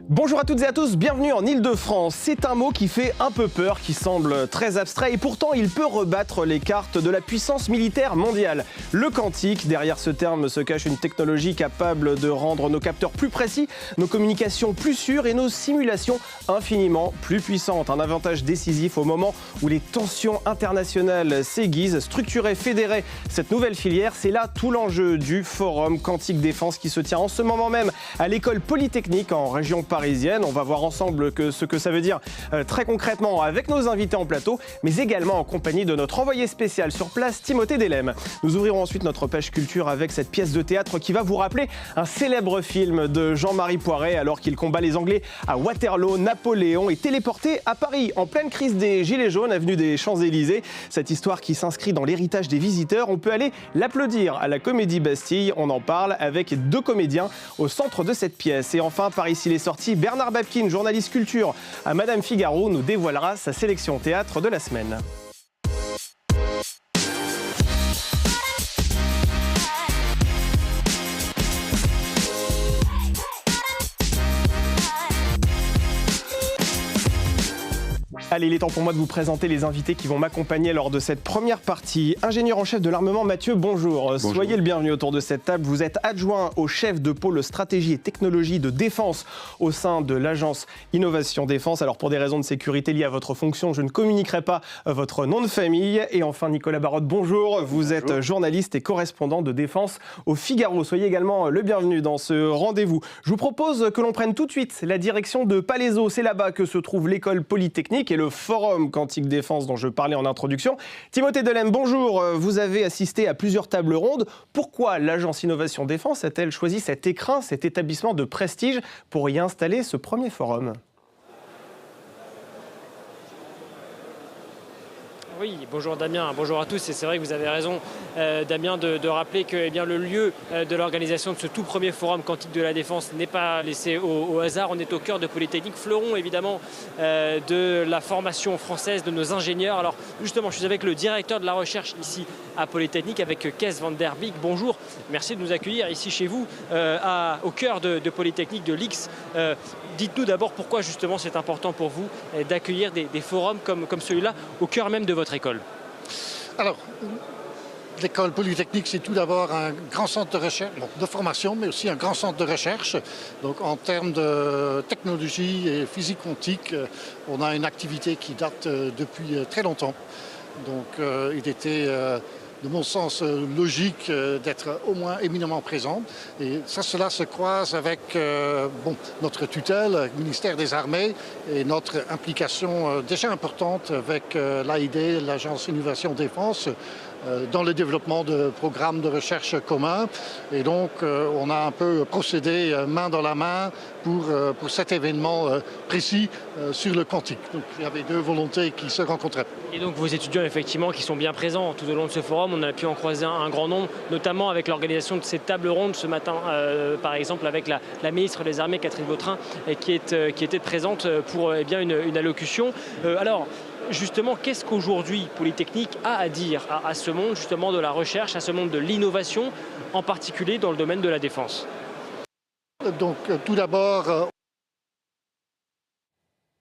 Bonjour à toutes et à tous, bienvenue en Ile-de-France. C'est un mot qui fait un peu peur, qui semble très abstrait et pourtant il peut rebattre les cartes de la puissance militaire mondiale. Le quantique, derrière ce terme se cache une technologie capable de rendre nos capteurs plus précis, nos communications plus sûres et nos simulations infiniment plus puissantes. Un avantage décisif au moment où les tensions internationales s'aiguisent. Structurer, fédérer cette nouvelle filière, c'est là tout l'enjeu du Forum Quantique Défense qui se tient en ce moment même à l'école Polytechnique en région parisienne. On va voir ensemble ce que ça veut dire très concrètement avec nos invités en plateau, mais également en compagnie de notre envoyé spécial sur place, Timothée Delem. Nous ouvrirons ensuite notre page culture avec cette pièce de théâtre qui va vous rappeler un célèbre film de Jean-Marie Poiret alors qu'il combat les Anglais à Waterloo. Napoléon est téléporté à Paris en pleine crise des Gilets jaunes, avenue des Champs-Élysées. Cette histoire qui s'inscrit dans l'héritage des visiteurs, on peut aller l'applaudir à la Comédie Bastille. On en parle avec deux comédiens au centre de cette pièce. Et enfin, par ici les sorties, Bernard Babkin, journaliste culture à Madame Figaro, nous dévoilera sa sélection théâtre de la semaine. Allez, il est temps pour moi de vous présenter les invités qui vont m'accompagner lors de cette première partie. Ingénieur en chef de l'armement, Mathieu, bonjour. Bonjour. Soyez le bienvenu autour de cette table. Vous êtes adjoint au chef de pôle stratégie et technologie de défense au sein de l'agence Innovation Défense. Alors pour des raisons de sécurité liées à votre fonction, je ne communiquerai pas votre nom de famille. Et enfin, Nicolas Barotte, bonjour. Vous êtes journaliste et correspondant de défense au Figaro. Soyez également le bienvenu dans ce rendez-vous. Je vous propose que l'on prenne tout de suite la direction de Palaiseau. C'est là-bas que se trouve l'école Polytechnique et le Forum Quantique Défense dont je parlais en introduction. Timothée Delem, bonjour. Vous avez assisté à plusieurs tables rondes. Pourquoi l'agence Innovation Défense a-t-elle choisi cet écrin, cet établissement de prestige pour y installer ce premier forum ? Oui, bonjour Damien, bonjour à tous. Et c'est vrai que vous avez raison, Damien, de rappeler que le lieu de l'organisation de ce tout premier forum quantique de la défense n'est pas laissé au hasard. On est au cœur de Polytechnique, fleuron évidemment de la formation française de nos ingénieurs. Alors justement, je suis avec le directeur de la recherche ici à Polytechnique, avec Kees van der Beek. Bonjour, merci de nous accueillir ici chez vous, au cœur de Polytechnique, de l'X. Dites-nous d'abord pourquoi justement c'est important pour vous d'accueillir des forums comme celui-là au cœur même de votre école. Alors, l'école Polytechnique, c'est tout d'abord un grand centre de recherche, de formation, mais aussi un grand centre de recherche. Donc en termes de technologie et physique quantique, on a une activité qui date depuis très longtemps. Donc il était de mon sens logique d'être au moins éminemment présent. Et cela se croise avec notre tutelle, le ministère des Armées, et notre implication déjà importante avec l'AID, l'Agence Innovation Défense, dans le développement de programmes de recherche communs. Et donc, on a un peu procédé main dans la main pour cet événement précis sur le quantique. Donc, il y avait deux volontés qui se rencontraient. Et donc, vos étudiants, effectivement, qui sont bien présents tout au long de ce forum, on a pu en croiser un grand nombre, notamment avec l'organisation de ces tables rondes ce matin, par exemple, avec la ministre des Armées, Catherine Vautrin, qui était présente pour une allocution. Alors, justement, qu'est-ce qu'aujourd'hui Polytechnique a à dire à ce monde justement de la recherche, à ce monde de l'innovation, en particulier dans le domaine de la défense ? Donc tout d'abord...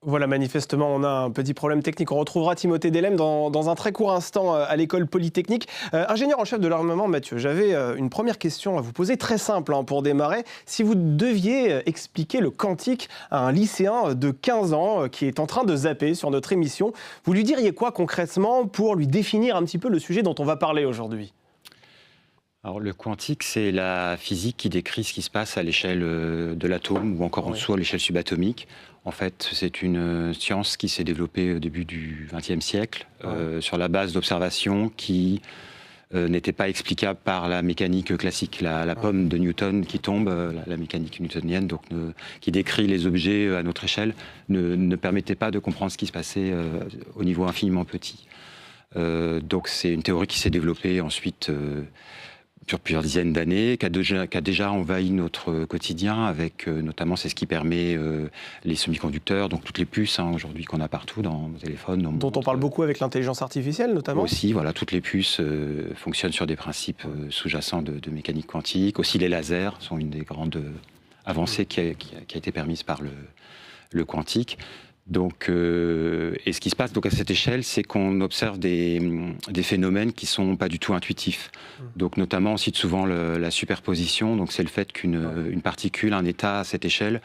Voilà, manifestement, on a un petit problème technique. On retrouvera Timothée Delem dans un très court instant à l'école Polytechnique. Ingénieur en chef de l'armement, Mathieu, j'avais une première question à vous poser, très simple pour démarrer. Si vous deviez expliquer le quantique à un lycéen de 15 ans qui est en train de zapper sur notre émission, vous lui diriez quoi concrètement pour lui définir un petit peu le sujet dont on va parler aujourd'hui ? Alors, le quantique, c'est la physique qui décrit ce qui se passe à l'échelle de l'atome ou encore en dessous à l'échelle subatomique. En fait, c'est une science qui s'est développée au début du XXe siècle sur la base d'observations qui n'étaient pas explicables par la mécanique classique. La pomme de Newton qui tombe, la mécanique newtonienne, donc, qui décrit les objets à notre échelle, ne permettait pas de comprendre ce qui se passait au niveau infiniment petit. Donc c'est une théorie qui s'est développée ensuite sur plusieurs dizaines d'années, qui a déjà envahi notre quotidien, avec notamment, c'est ce qui permet les semi-conducteurs, donc toutes les puces aujourd'hui qu'on a partout dans nos téléphones. Dont on parle beaucoup avec l'intelligence artificielle notamment. Aussi, voilà, toutes les puces fonctionnent sur des principes sous-jacents de mécanique quantique. Aussi les lasers sont une des grandes avancée qui a été permise par le quantique. Donc, et ce qui se passe donc à cette échelle, c'est qu'on observe des phénomènes qui sont pas du tout intuitifs. Donc, notamment, on cite souvent la superposition. Donc, c'est le fait qu'une particule, un état à cette échelle,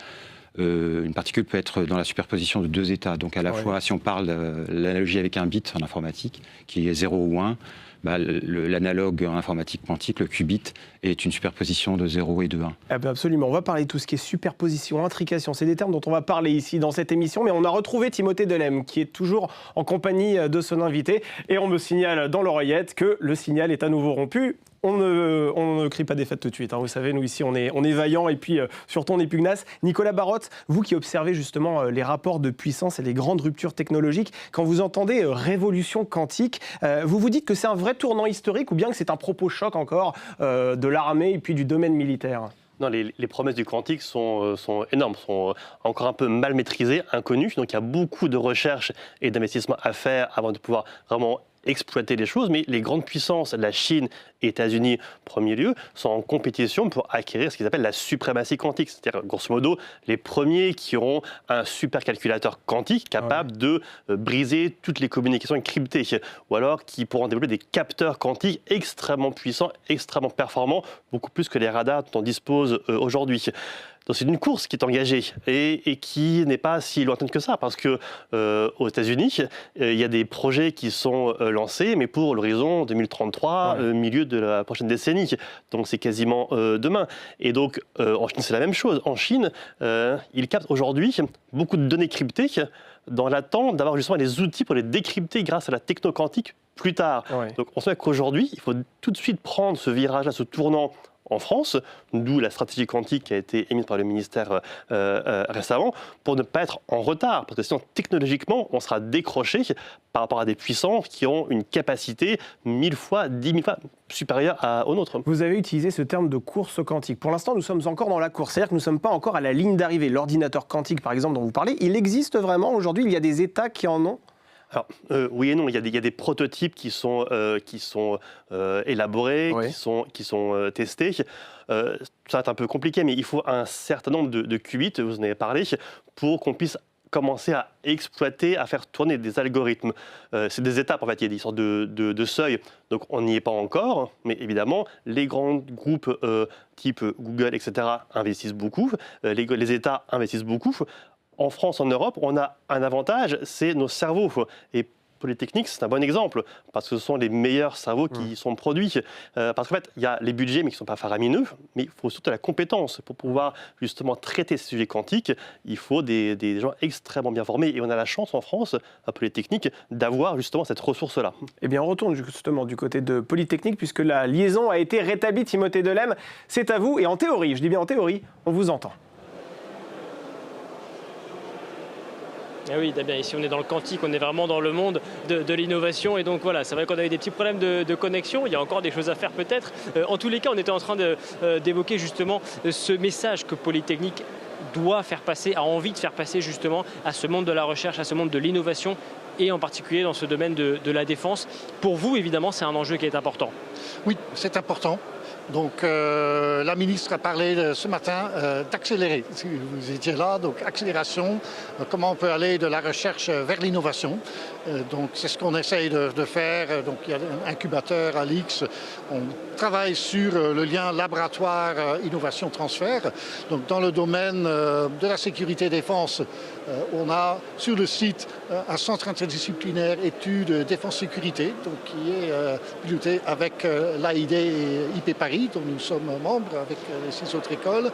une particule peut être dans la superposition de deux états. Donc, à la fois, si on parle de l'analogie avec un bit en informatique, qui est 0 ou 1, l'analogue en informatique quantique, le qubit, est une superposition de 0 et de 1. Ah ben absolument, on va parler de tout ce qui est superposition, intrication, c'est des termes dont on va parler ici dans cette émission, mais on a retrouvé Timothée Delhemme qui est toujours en compagnie de son invité et on me signale dans l'oreillette que le signal est à nouveau rompu. On ne crie pas des fêtes tout de suite, hein. Vous savez, nous ici on est vaillants et puis surtout on est pugnace. Nicolas Barotte, vous qui observez justement les rapports de puissance et les grandes ruptures technologiques, quand vous entendez révolution quantique, vous vous dites que c'est un vrai tournant historique ou bien que c'est un propos choc encore de l'armée et puis du domaine militaire ? Non, les promesses du quantique sont énormes, sont encore un peu mal maîtrisées, inconnues. Donc il y a beaucoup de recherches et d'investissements à faire avant de pouvoir vraiment exploiter les choses, mais les grandes puissances, la Chine et les États-Unis, premier lieu, sont en compétition pour acquérir ce qu'ils appellent la suprématie quantique. C'est-à-dire, grosso modo, les premiers qui auront un supercalculateur quantique capable de briser toutes les communications cryptées, ou alors qui pourront développer des capteurs quantiques extrêmement puissants, extrêmement performants, beaucoup plus que les radars dont on dispose aujourd'hui. Donc c'est une course qui est engagée et qui n'est pas si lointaine que ça, parce que aux États-Unis, il y a des projets qui sont lancés, mais pour l'horizon 2033, milieu de la prochaine décennie. Donc c'est quasiment demain. Et donc en Chine, c'est la même chose. En Chine, ils captent aujourd'hui beaucoup de données cryptées dans l'attente d'avoir justement les outils pour les décrypter grâce à la techno quantique plus tard. Donc on sait qu'aujourd'hui, il faut tout de suite prendre ce virage-là, ce tournant en France, d'où la stratégie quantique qui a été émise par le ministère récemment, pour ne pas être en retard, parce que sinon technologiquement on sera décroché par rapport à des puissances qui ont une capacité 1000 fois, 10 000 fois supérieure aux nôtres. Vous avez utilisé ce terme de course quantique. Pour l'instant, nous sommes encore dans la course, c'est-à-dire que nous ne sommes pas encore à la ligne d'arrivée. L'ordinateur quantique, par exemple, dont vous parlez, il existe vraiment aujourd'hui? Il y a des États qui en ont? Alors, oui et non, il y a des prototypes qui sont élaborés, qui sont testés. Ça va être un peu compliqué, mais il faut un certain nombre de qubits, vous en avez parlé, pour qu'on puisse commencer à exploiter, à faire tourner des algorithmes. C'est des étapes, en fait, il y a des sortes de seuils, donc on n'y est pas encore, mais évidemment, les grands groupes type Google, etc., investissent beaucoup, les États investissent beaucoup. En France, en Europe, on a un avantage, c'est nos cerveaux. Et Polytechnique, c'est un bon exemple, parce que ce sont les meilleurs cerveaux qui sont produits. Parce qu'en fait, il y a les budgets, mais qui ne sont pas faramineux, mais il faut surtout la compétence. Pour pouvoir justement traiter ces sujets quantiques, il faut des gens extrêmement bien formés. Et on a la chance en France, à Polytechnique, d'avoir justement cette ressource-là. Eh bien, on retourne justement du côté de Polytechnique, puisque la liaison a été rétablie. Timothée Delhemme, c'est à vous. Et en théorie, je dis bien en théorie, on vous entend. Ah oui, Damien, ici on est dans le quantique, on est vraiment dans le monde de l'innovation et donc voilà, c'est vrai qu'on a eu des petits problèmes de connexion, il y a encore des choses à faire peut-être. En tous les cas, on était en train d'évoquer justement ce message que Polytechnique doit faire passer, a envie de faire passer justement à ce monde de la recherche, à ce monde de l'innovation et en particulier dans ce domaine de la défense. Pour vous, évidemment, c'est un enjeu qui est important. Oui, c'est important. Donc la ministre a parlé ce matin d'accélérer, si vous étiez là, donc accélération, comment on peut aller de la recherche vers l'innovation. Donc c'est ce qu'on essaye de faire, donc il y a un incubateur à l'X, on travaille sur le lien laboratoire-innovation-transfert. Donc dans le domaine de la sécurité défense, on a sur le site un centre interdisciplinaire études défense-sécurité, donc qui est piloté avec l'AID et IP Paris, dont nous sommes membres avec les 6 autres écoles.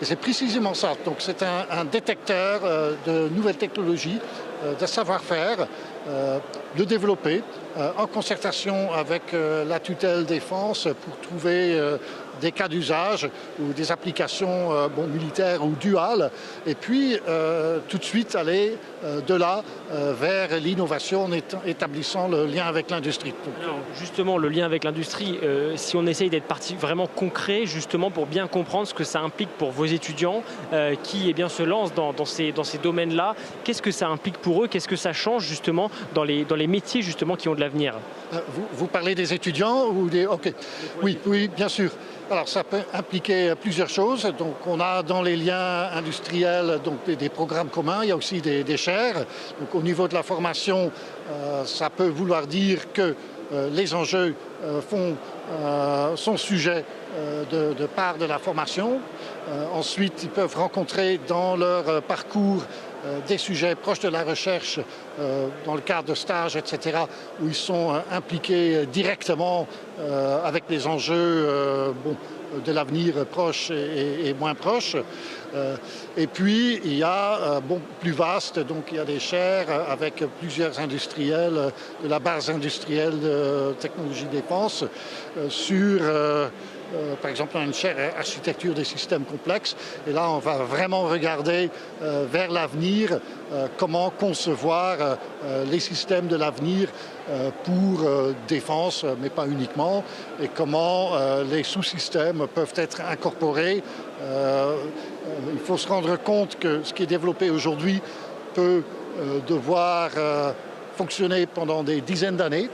Et c'est précisément ça. Donc c'est un détecteur de nouvelles technologies, de savoir-faire, de développer en concertation avec la tutelle défense pour trouver des cas d'usage ou des applications militaires ou duales, et puis tout de suite aller de là vers l'innovation en établissant le lien avec l'industrie. Alors justement, le lien avec l'industrie, si on essaye d'être parti vraiment concret, justement pour bien comprendre ce que ça implique pour vos étudiants qui se lancent dans ces domaines-là, qu'est-ce que ça implique pour eux, qu'est-ce que ça change justement dans les métiers justement qui ont de l'avenir. Vous parlez des étudiants ou des... Ok. Oui, bien sûr. Alors ça peut impliquer plusieurs choses. Donc on a dans les liens industriels donc, des programmes communs, il y a aussi des chaires. Donc au niveau de la formation, ça peut vouloir dire que les enjeux sont sujets de part de la formation. Ensuite, ils peuvent rencontrer dans leur parcours des sujets proches de la recherche dans le cadre de stages, etc., où ils sont impliqués directement avec les enjeux de l'avenir proche et moins proche. Et puis, il y a, plus vaste, donc il y a des chaires avec plusieurs industriels de la base industrielle de technologie défense sur... par exemple, une chaire architecture des systèmes complexes. Et là, on va vraiment regarder vers l'avenir, comment concevoir les systèmes de l'avenir pour défense, mais pas uniquement, et comment les sous-systèmes peuvent être incorporés. Il faut se rendre compte que ce qui est développé aujourd'hui peut devoir fonctionner pendant des dizaines d'années.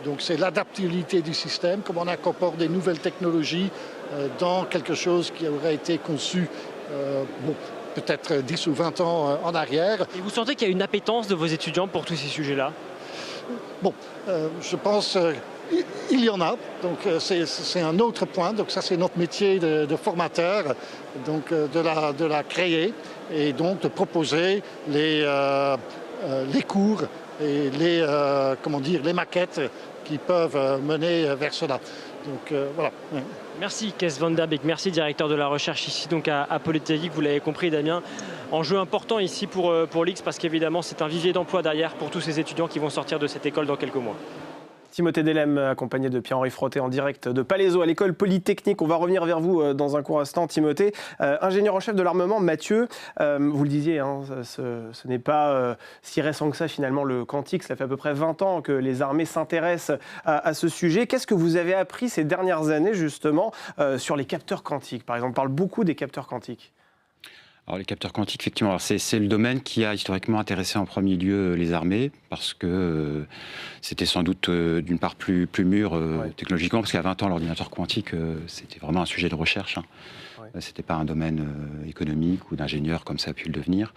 Donc c'est l'adaptabilité du système, comment on incorpore des nouvelles technologies dans quelque chose qui aurait été conçu peut-être 10 ou 20 ans en arrière. Et vous sentez qu'il y a une appétence de vos étudiants pour tous ces sujets-là ? Je pense il y en a. Donc c'est un autre point. Donc ça c'est notre métier de formateur, donc de la créer et donc de proposer les cours et les maquettes qui peuvent mener vers cela. Donc voilà. Merci Kees van der Beek, merci directeur de la recherche ici donc à Polytechnique. Vous l'avez compris Damien, enjeu important ici pour l'X parce qu'évidemment c'est un vivier d'emploi derrière pour tous ces étudiants qui vont sortir de cette école dans quelques mois. Timothée Delem, accompagné de Pierre-Henri Frotté en direct de Palaiseau à l'école Polytechnique. On va revenir vers vous dans un court instant, Timothée. Ingénieur en chef de l'armement, Mathieu, vous le disiez, ce n'est pas si récent que ça finalement le quantique. Ça fait à peu près 20 ans que les armées s'intéressent à ce sujet. Qu'est-ce que vous avez appris ces dernières années justement sur les capteurs quantiques? Par exemple, on parle beaucoup des capteurs quantiques. Alors, les capteurs quantiques, effectivement, c'est le domaine qui a historiquement intéressé en premier lieu les armées, parce que c'était sans doute d'une part plus mûr technologiquement, parce qu'il y a 20 ans, l'ordinateur quantique, c'était vraiment un sujet de recherche. C'était pas un domaine économique ou d'ingénieur comme ça a pu le devenir.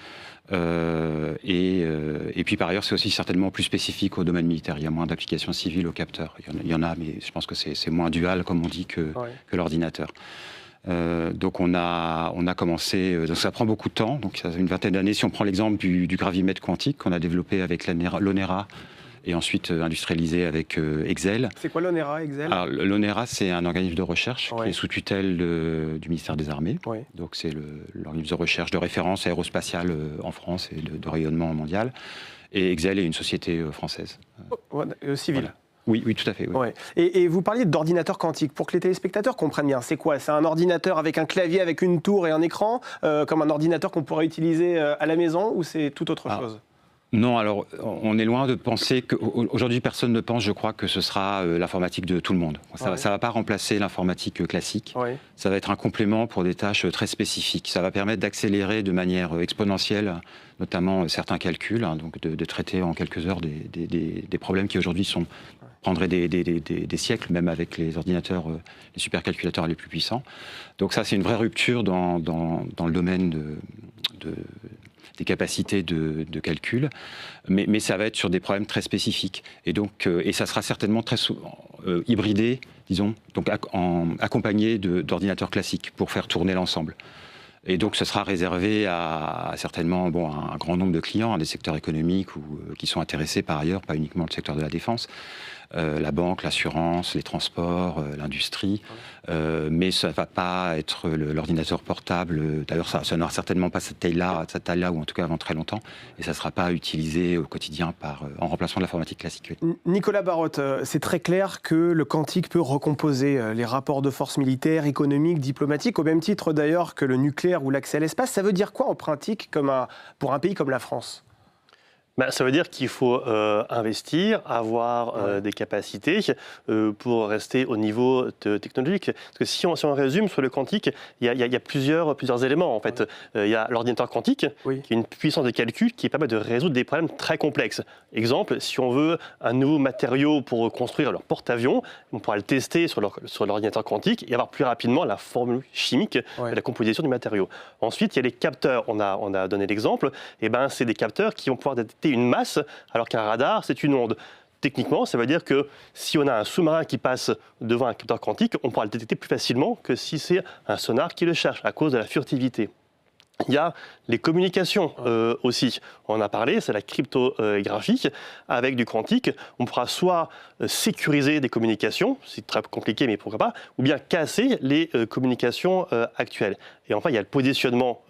Et puis par ailleurs, c'est aussi certainement plus spécifique au domaine militaire. Il y a moins d'applications civiles aux capteurs. Il y en a, mais je pense que c'est moins dual, comme on dit, que l'ordinateur. Donc on a commencé, donc ça prend beaucoup de temps, donc ça fait une vingtaine d'années. Si on prend l'exemple du gravimètre quantique qu'on a développé avec l'ONERA et ensuite industrialisé avec Exel. C'est quoi l'ONERA, Exel? Alors l'ONERA, c'est un organisme de recherche qui est sous tutelle du ministère des Armées. Donc c'est l'organisme de recherche de référence aérospatiale en France et de rayonnement mondial. Et Exel est une société française. Civile. Voilà. Oui, tout à fait. Oui. Ouais. Et vous parliez d'ordinateur quantique. Pour que les téléspectateurs comprennent bien, c'est quoi? C'est un ordinateur avec un clavier, avec une tour et un écran, comme un ordinateur qu'on pourrait utiliser à la maison, ou c'est tout autre chose? Non, alors on est loin de penser qu'aujourd'hui personne ne pense, je crois, que ce sera l'informatique de tout le monde. Ça ne va pas remplacer l'informatique classique. Ça va être un complément pour des tâches très spécifiques. Ça va permettre d'accélérer de manière exponentielle, notamment certains calculs, donc de traiter en quelques heures des problèmes qui aujourd'hui prendraient des siècles, même avec les ordinateurs, les supercalculateurs les plus puissants. Donc ça, c'est une vraie rupture dans le domaine des capacités de calcul, mais ça va être sur des problèmes très spécifiques. Et donc, et ça sera certainement très souvent hybridé, disons, donc accompagné d'ordinateurs classiques pour faire tourner l'ensemble. Et donc, ce sera réservé à certainement un grand nombre de clients, des secteurs économiques qui sont intéressés par ailleurs, pas uniquement le secteur de la défense. La banque, l'assurance, les transports, l'industrie, mais ça ne va pas être l'ordinateur portable. D'ailleurs, ça n'aura certainement pas cette taille-là, ou en tout cas avant très longtemps, et ça ne sera pas utilisé au quotidien en remplacement de l'informatique classique. Nicolas Barotte, c'est très clair que le quantique peut recomposer les rapports de force militaires, économiques, diplomatiques, au même titre d'ailleurs que le nucléaire ou l'accès à l'espace. Ça veut dire quoi en pratique pour un pays comme la France ? Ça veut dire qu'il faut investir, avoir des capacités pour rester au niveau technologique. Parce que si on résume sur le quantique, il y a plusieurs éléments. En fait, il y a l'ordinateur quantique, qui est une puissance de calcul qui permet de résoudre des problèmes très complexes. Exemple, si on veut un nouveau matériau pour construire leur porte-avions, on pourra le tester sur l'ordinateur quantique et avoir plus rapidement la formule chimique de la composition du matériau. Ensuite, il y a les capteurs. On a donné l'exemple. C'est des capteurs qui vont pouvoir détecter une masse, alors qu'un radar, c'est une onde. Techniquement, ça veut dire que si on a un sous-marin qui passe devant un capteur quantique, on pourra le détecter plus facilement que si c'est un sonar qui le cherche, à cause de la furtivité. Il y a les communications aussi. On en a parlé, c'est la cryptographie. Avec du quantique, on pourra soit sécuriser des communications, c'est très compliqué, mais pourquoi pas, ou bien casser les communications actuelles. Et enfin, il y a le positionnement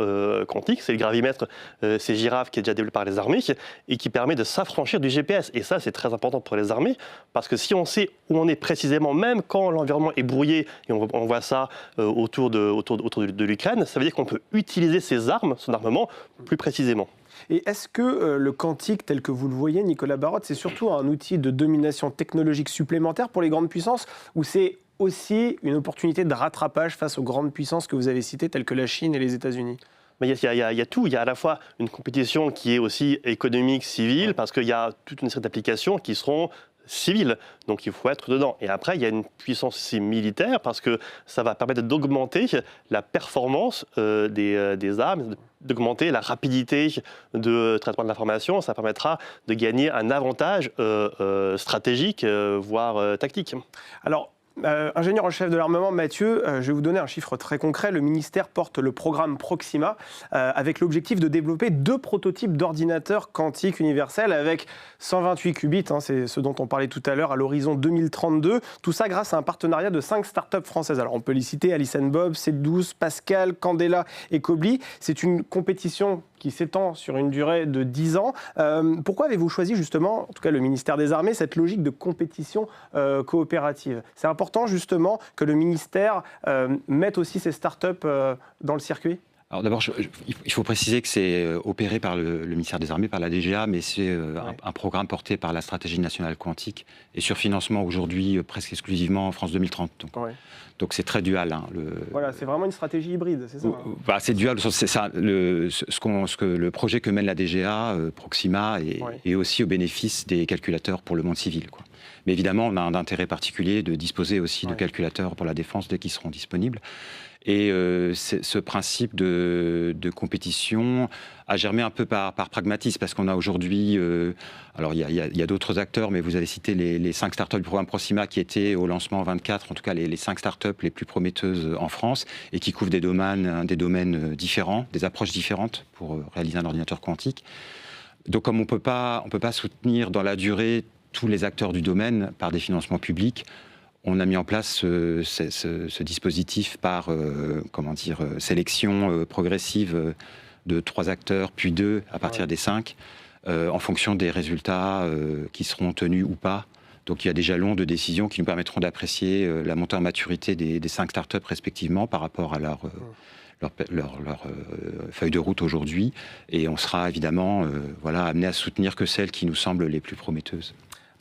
quantique, c'est le gravimètre, c'est Giraffe qui est déjà développé par les armées et qui permet de s'affranchir du GPS. Et ça, c'est très important pour les armées, parce que si on sait où on est précisément, même quand l'environnement est brouillé, et on voit ça autour de l'Ukraine, ça veut dire qu'on peut utiliser ses armes, son armement, plus précisément. Et est-ce que le quantique, tel que vous le voyez, Nicolas Barotte, c'est surtout un outil de domination technologique supplémentaire pour les grandes puissances, ou c'est aussi une opportunité de rattrapage face aux grandes puissances que vous avez citées, telles que la Chine et les États-Unis ? Il y a tout. Il y a à la fois une compétition qui est aussi économique, civile, parce qu'il y a toute une série d'applications qui seront civiles, donc il faut être dedans. Et après, il y a une puissance aussi militaire, parce que ça va permettre d'augmenter la performance des armes, d'augmenter la rapidité de traitement de l'information. Ça permettra de gagner un avantage stratégique, voire tactique. Alors, ingénieur en chef de l'armement, Mathieu, je vais vous donner un chiffre très concret. Le ministère porte le programme Proxima avec l'objectif de développer 2 prototypes d'ordinateurs quantiques universels avec 128 qubits, c'est ce dont on parlait tout à l'heure, à l'horizon 2032. Tout ça grâce à un partenariat de 5 startups françaises. Alors on peut les citer, Alice & Bob, C12, Pascal, Candela et Cobly. C'est une compétition qui s'étend sur une durée de 10 ans. Pourquoi avez-vous choisi justement, en tout cas le ministère des Armées, cette logique de compétition coopérative ? C'est important justement que le ministère mette aussi ces startups dans le circuit ? Alors d'abord, il faut préciser que c'est opéré par le ministère des Armées, par la DGA, mais c'est un programme porté par la stratégie nationale quantique et sur financement aujourd'hui presque exclusivement en France 2030. Donc c'est très dual. Voilà, c'est vraiment une stratégie hybride, c'est ça ? C'est dual, c'est ça. Le projet que mène la DGA, Proxima, est aussi au bénéfice des calculateurs pour le monde civil, quoi. Mais évidemment, on a un intérêt particulier de disposer aussi de calculateurs pour la défense dès qu'ils seront disponibles. Et ce principe de compétition a germé un peu par pragmatisme, parce qu'on a aujourd'hui, alors il y a d'autres acteurs, mais vous avez cité les 5 startups du programme Proxima qui étaient au lancement en 24, en tout cas les 5 startups les plus prometteuses en France, et qui couvrent des domaines différents, des approches différentes pour réaliser un ordinateur quantique. Donc comme on peut pas soutenir dans la durée tous les acteurs du domaine par des financements publics, on a mis en place ce dispositif par sélection progressive de 3 acteurs, puis 2 à partir des 5, en fonction des résultats qui seront tenus ou pas. Donc il y a des jalons de décision qui nous permettront d'apprécier la montée en maturité des 5 startups respectivement par rapport à leur feuille de route aujourd'hui. Et on sera évidemment amené à soutenir que celles qui nous semblent les plus prometteuses.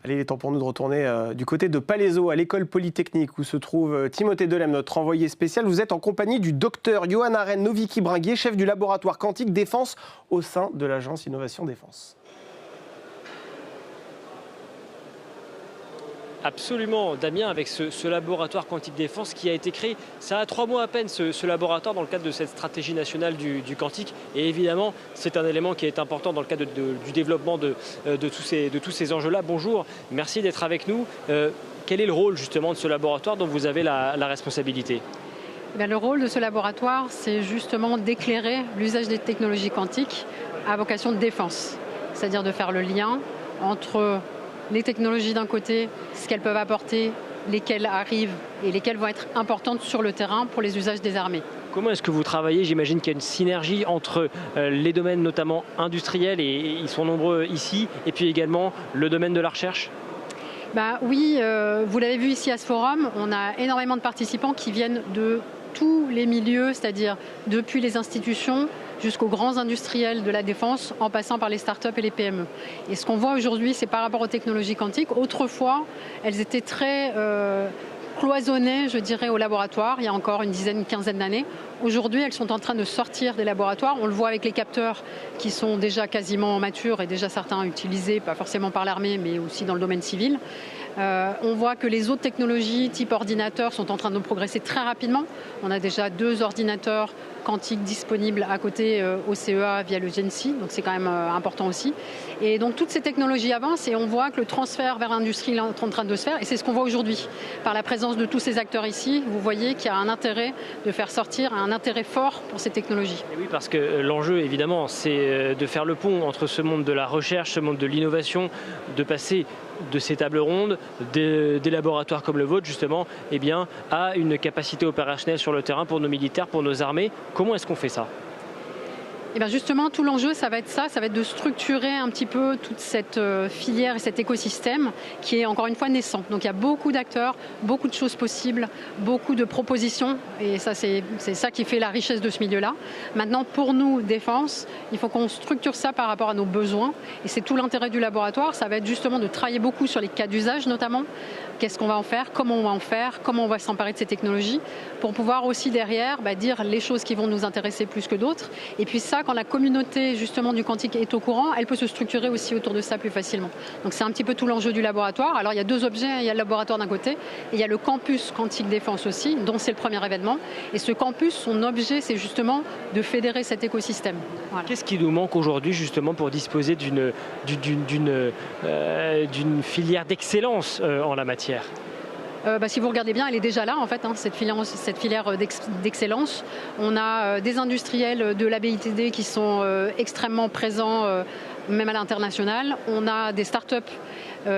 Allez, il est temps pour nous de retourner du côté de Palaiseau, à l'école polytechnique, où se trouve Timothée Delem, notre envoyé spécial. Vous êtes en compagnie du docteur Johan Arène Novicki-Bringuier, chef du laboratoire quantique défense au sein de l'agence Innovation Défense. Absolument, Damien, avec ce laboratoire quantique défense qui a été créé, ça a 3 mois à peine ce laboratoire dans le cadre de cette stratégie nationale du quantique. Et évidemment, c'est un élément qui est important dans le cadre du développement de tous ces enjeux-là. Bonjour, merci d'être avec nous. Quel est le rôle justement de ce laboratoire dont vous avez la responsabilité ? Le rôle de ce laboratoire, c'est justement d'éclairer l'usage des technologies quantiques à vocation de défense. C'est-à-dire de faire le lien entre les technologies d'un côté, ce qu'elles peuvent apporter, lesquelles arrivent et lesquelles vont être importantes sur le terrain pour les usages des armées. Comment est-ce que vous travaillez ? J'imagine qu'il y a une synergie entre les domaines notamment industriels, et ils sont nombreux ici, et puis également le domaine de la recherche. Oui, vous l'avez vu ici à ce forum, on a énormément de participants qui viennent de tous les milieux, c'est-à-dire depuis les institutions jusqu'aux grands industriels de la défense, en passant par les startups et les PME. Et ce qu'on voit aujourd'hui, c'est par rapport aux technologies quantiques. Autrefois, elles étaient très cloisonnées, je dirais, au laboratoire, il y a encore une dizaine, une quinzaine d'années. Aujourd'hui, elles sont en train de sortir des laboratoires. On le voit avec les capteurs qui sont déjà quasiment matures et déjà certains utilisés, pas forcément par l'armée, mais aussi dans le domaine civil. On voit que les autres technologies type ordinateur sont en train de progresser très rapidement. On a déjà 2 ordinateurs quantiques disponibles à côté au CEA via le GENSI, donc c'est quand même important aussi. Et donc toutes ces technologies avancent et on voit que le transfert vers l'industrie est en train de se faire et c'est ce qu'on voit aujourd'hui. Par la présence de tous ces acteurs ici, vous voyez qu'il y a un intérêt de faire sortir, un intérêt fort pour ces technologies. Et oui, parce que l'enjeu évidemment c'est de faire le pont entre ce monde de la recherche, ce monde de l'innovation, de passer de ces tables rondes, des laboratoires comme le vôtre justement, eh bien, à une capacité opérationnelle sur le terrain pour nos militaires, pour nos armées. Comment est-ce qu'on fait ça ? Et bien justement, tout l'enjeu, ça va être ça, ça va être de structurer un petit peu toute cette filière et cet écosystème qui est encore une fois naissant. Donc il y a beaucoup d'acteurs, beaucoup de choses possibles, beaucoup de propositions et ça c'est ça qui fait la richesse de ce milieu-là. Maintenant, pour nous, défense, il faut qu'on structure ça par rapport à nos besoins et c'est tout l'intérêt du laboratoire, ça va être justement de travailler beaucoup sur les cas d'usage notamment. Qu'est-ce qu'on va en faire, comment on va en faire, comment on va s'emparer de ces technologies pour pouvoir aussi derrière dire les choses qui vont nous intéresser plus que d'autres. Et puis ça, quand la communauté justement du quantique est au courant, elle peut se structurer aussi autour de ça plus facilement. Donc c'est un petit peu tout l'enjeu du laboratoire. Alors il y a 2 objets, il y a le laboratoire d'un côté et il y a le campus quantique défense aussi, dont c'est le premier événement. Et ce campus, son objet, c'est justement de fédérer cet écosystème. Voilà. Qu'est-ce qui nous manque aujourd'hui justement pour disposer d'une filière d'excellence en la matière ? Si vous regardez bien, elle est déjà là en fait, cette filière d'excellence. On a des industriels de la BITD qui sont extrêmement présents, même à l'international. On a des startups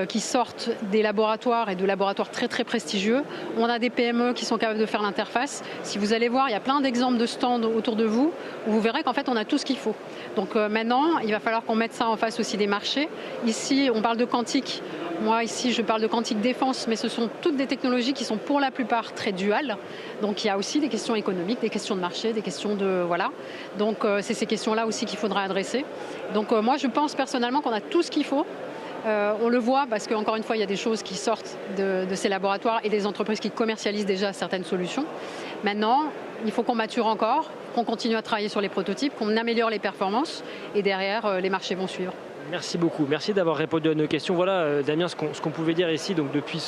qui sortent des laboratoires et de laboratoires très très prestigieux. On a des PME qui sont capables de faire l'interface. Si vous allez voir, il y a plein d'exemples de stands autour de vous où vous verrez qu'en fait on a tout ce qu'il faut. Donc maintenant, il va falloir qu'on mette ça en face aussi des marchés. Ici, on parle de quantique. Moi, ici, je parle de quantique défense, mais ce sont toutes des technologies qui sont pour la plupart très duales. Donc, il y a aussi des questions économiques, des questions de marché, des questions de... Voilà. Donc, c'est ces questions-là aussi qu'il faudra adresser. Donc, moi, je pense personnellement qu'on a tout ce qu'il faut. On le voit parce qu'encore une fois, il y a des choses qui sortent de ces laboratoires et des entreprises qui commercialisent déjà certaines solutions. Maintenant, il faut qu'on mature encore, qu'on continue à travailler sur les prototypes, qu'on améliore les performances et derrière, les marchés vont suivre. Merci beaucoup, merci d'avoir répondu à nos questions. Voilà Damien, ce qu'on pouvait dire ici, donc depuis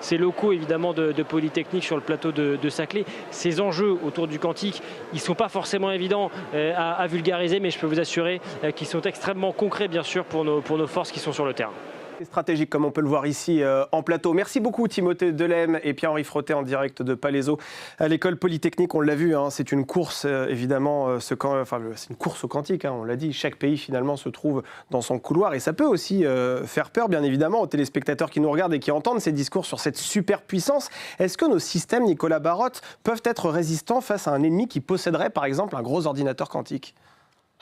ces locaux évidemment de Polytechnique sur le plateau de Saclay, ces enjeux autour du quantique, ils ne sont pas forcément évidents à vulgariser, mais je peux vous assurer qu'ils sont extrêmement concrets bien sûr pour nos forces qui sont sur le terrain. Stratégique comme on peut le voir ici en plateau. Merci beaucoup Timothée Delem et Pierre-Henri Frottet en direct de Palaiseau à l'école Polytechnique. On l'a vu, c'est une course évidemment, c'est une course au quantique, on l'a dit. Chaque pays finalement se trouve dans son couloir et ça peut aussi faire peur bien évidemment aux téléspectateurs qui nous regardent et qui entendent ces discours sur cette superpuissance. Est-ce que nos systèmes, Nicolas Barotte, peuvent être résistants face à un ennemi qui posséderait par exemple un gros ordinateur quantique ?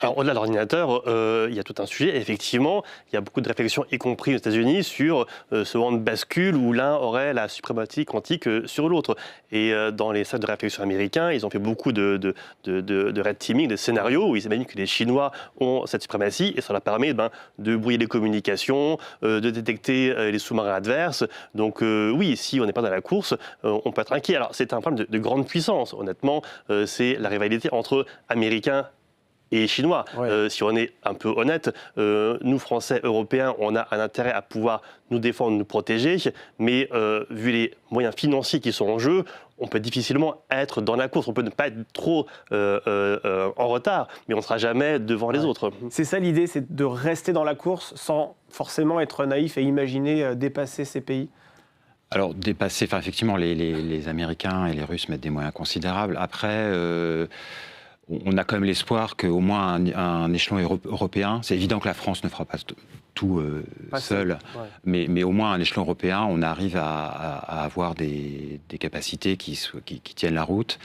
Alors, au-delà de l'ordinateur, il y a tout un sujet. Effectivement, il y a beaucoup de réflexions, y compris aux États-Unis, sur ce moment de bascule où l'un aurait la suprématie quantique sur l'autre. Et dans les cercles de réflexion américains, ils ont fait beaucoup de red teaming, de scénarios où ils imaginent que les Chinois ont cette suprématie et ça leur permet de brouiller les communications, de détecter les sous-marins adverses. Donc oui, si on n'est pas dans la course, on peut être inquiet. Alors, c'est un problème de grande puissance. Honnêtement, c'est la rivalité entre Américains et Chinois. Ouais. Si on est un peu honnête, nous, Français, Européens, on a un intérêt à pouvoir nous défendre, nous protéger, mais vu les moyens financiers qui sont en jeu, on peut difficilement être dans la course. On peut ne pas être trop en retard, mais on ne sera jamais devant les autres. C'est ça l'idée, c'est de rester dans la course sans forcément être naïf et imaginer dépasser ces pays. Alors, effectivement, les Américains et les Russes mettent des moyens considérables. Après, on a quand même l'espoir qu'au moins un échelon européen, c'est évident que la France ne fera pas tout seule, ouais. mais au moins à un échelon européen, on arrive à avoir des capacités qui tiennent la route,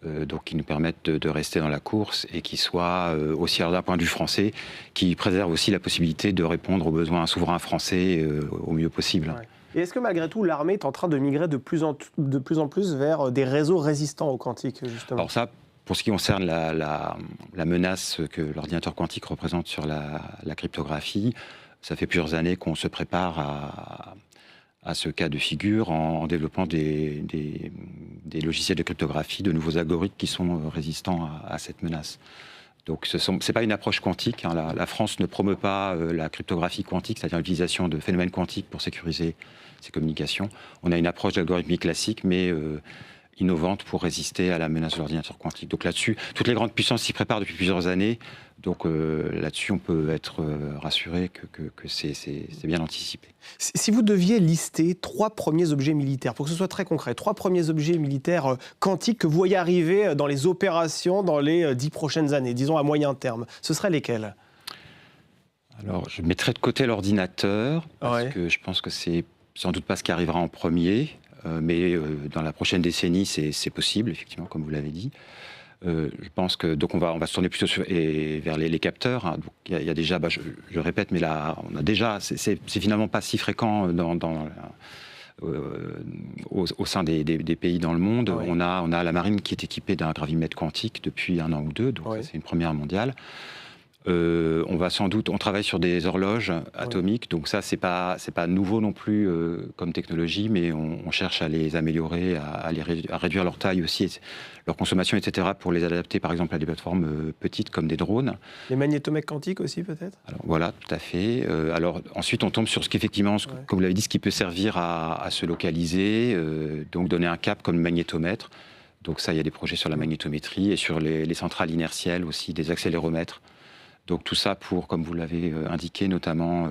donc qui nous permettent de rester dans la course et qui soient aussi, d'un point de vue français, qui préservent aussi la possibilité de répondre aux besoins souverains français au mieux possible. Ouais. Et est-ce que malgré tout, l'armée est en train de migrer de plus en plus vers des réseaux résistants au quantique, justement ? Alors ça, Pour ce qui concerne la menace que l'ordinateur quantique représente sur la cryptographie, ça fait plusieurs années qu'on se prépare à ce cas de figure en développant des logiciels de cryptographie, de nouveaux algorithmes qui sont résistants à cette menace. Donc c'est pas une approche quantique. Hein. La France ne promeut pas la cryptographie quantique, c'est-à-dire l'utilisation de phénomènes quantiques pour sécuriser ses communications. On a une approche d'algorithmie classique, mais innovante pour résister à la menace de l'ordinateur quantique. Donc là-dessus, toutes les grandes puissances s'y préparent depuis plusieurs années. Donc là-dessus, on peut être rassuré que c'est bien anticipé. Si vous deviez lister 3 premiers objets militaires, pour que ce soit très concret, 3 premiers objets militaires quantiques que vous voyez arriver dans les opérations dans les 10 prochaines années, disons à moyen terme, ce seraient lesquels ? Alors, je mettrais de côté l'ordinateur, parce que je pense que c'est sans doute pas ce qui arrivera en premier. Mais dans la prochaine décennie, c'est possible, effectivement, comme vous l'avez dit. Je pense que donc on va se tourner plutôt vers les capteurs. Hein. Donc il y a déjà, je répète, mais là on a déjà, c'est finalement pas si fréquent au sein des pays dans le monde. Ouais. On a la marine qui est équipée d'un gravimètre quantique depuis 1 an ou 2, donc c'est une première mondiale. On travaille sur des horloges atomiques, donc ça c'est pas nouveau non plus comme technologie, mais on cherche à les améliorer, à réduire leur taille aussi, leur consommation, etc., pour les adapter par exemple à des plateformes petites comme des drones. Les magnétomètres quantiques aussi peut-être ? Alors voilà, tout à fait. Alors ensuite on tombe sur ce qu'effectivement, comme vous l'avez dit, ce qui peut servir à se localiser, donc donner un cap comme le magnétomètre. Donc ça, il y a des projets sur la magnétométrie et sur les centrales inertielles aussi, des accéléromètres. Donc tout ça pour, comme vous l'avez indiqué, notamment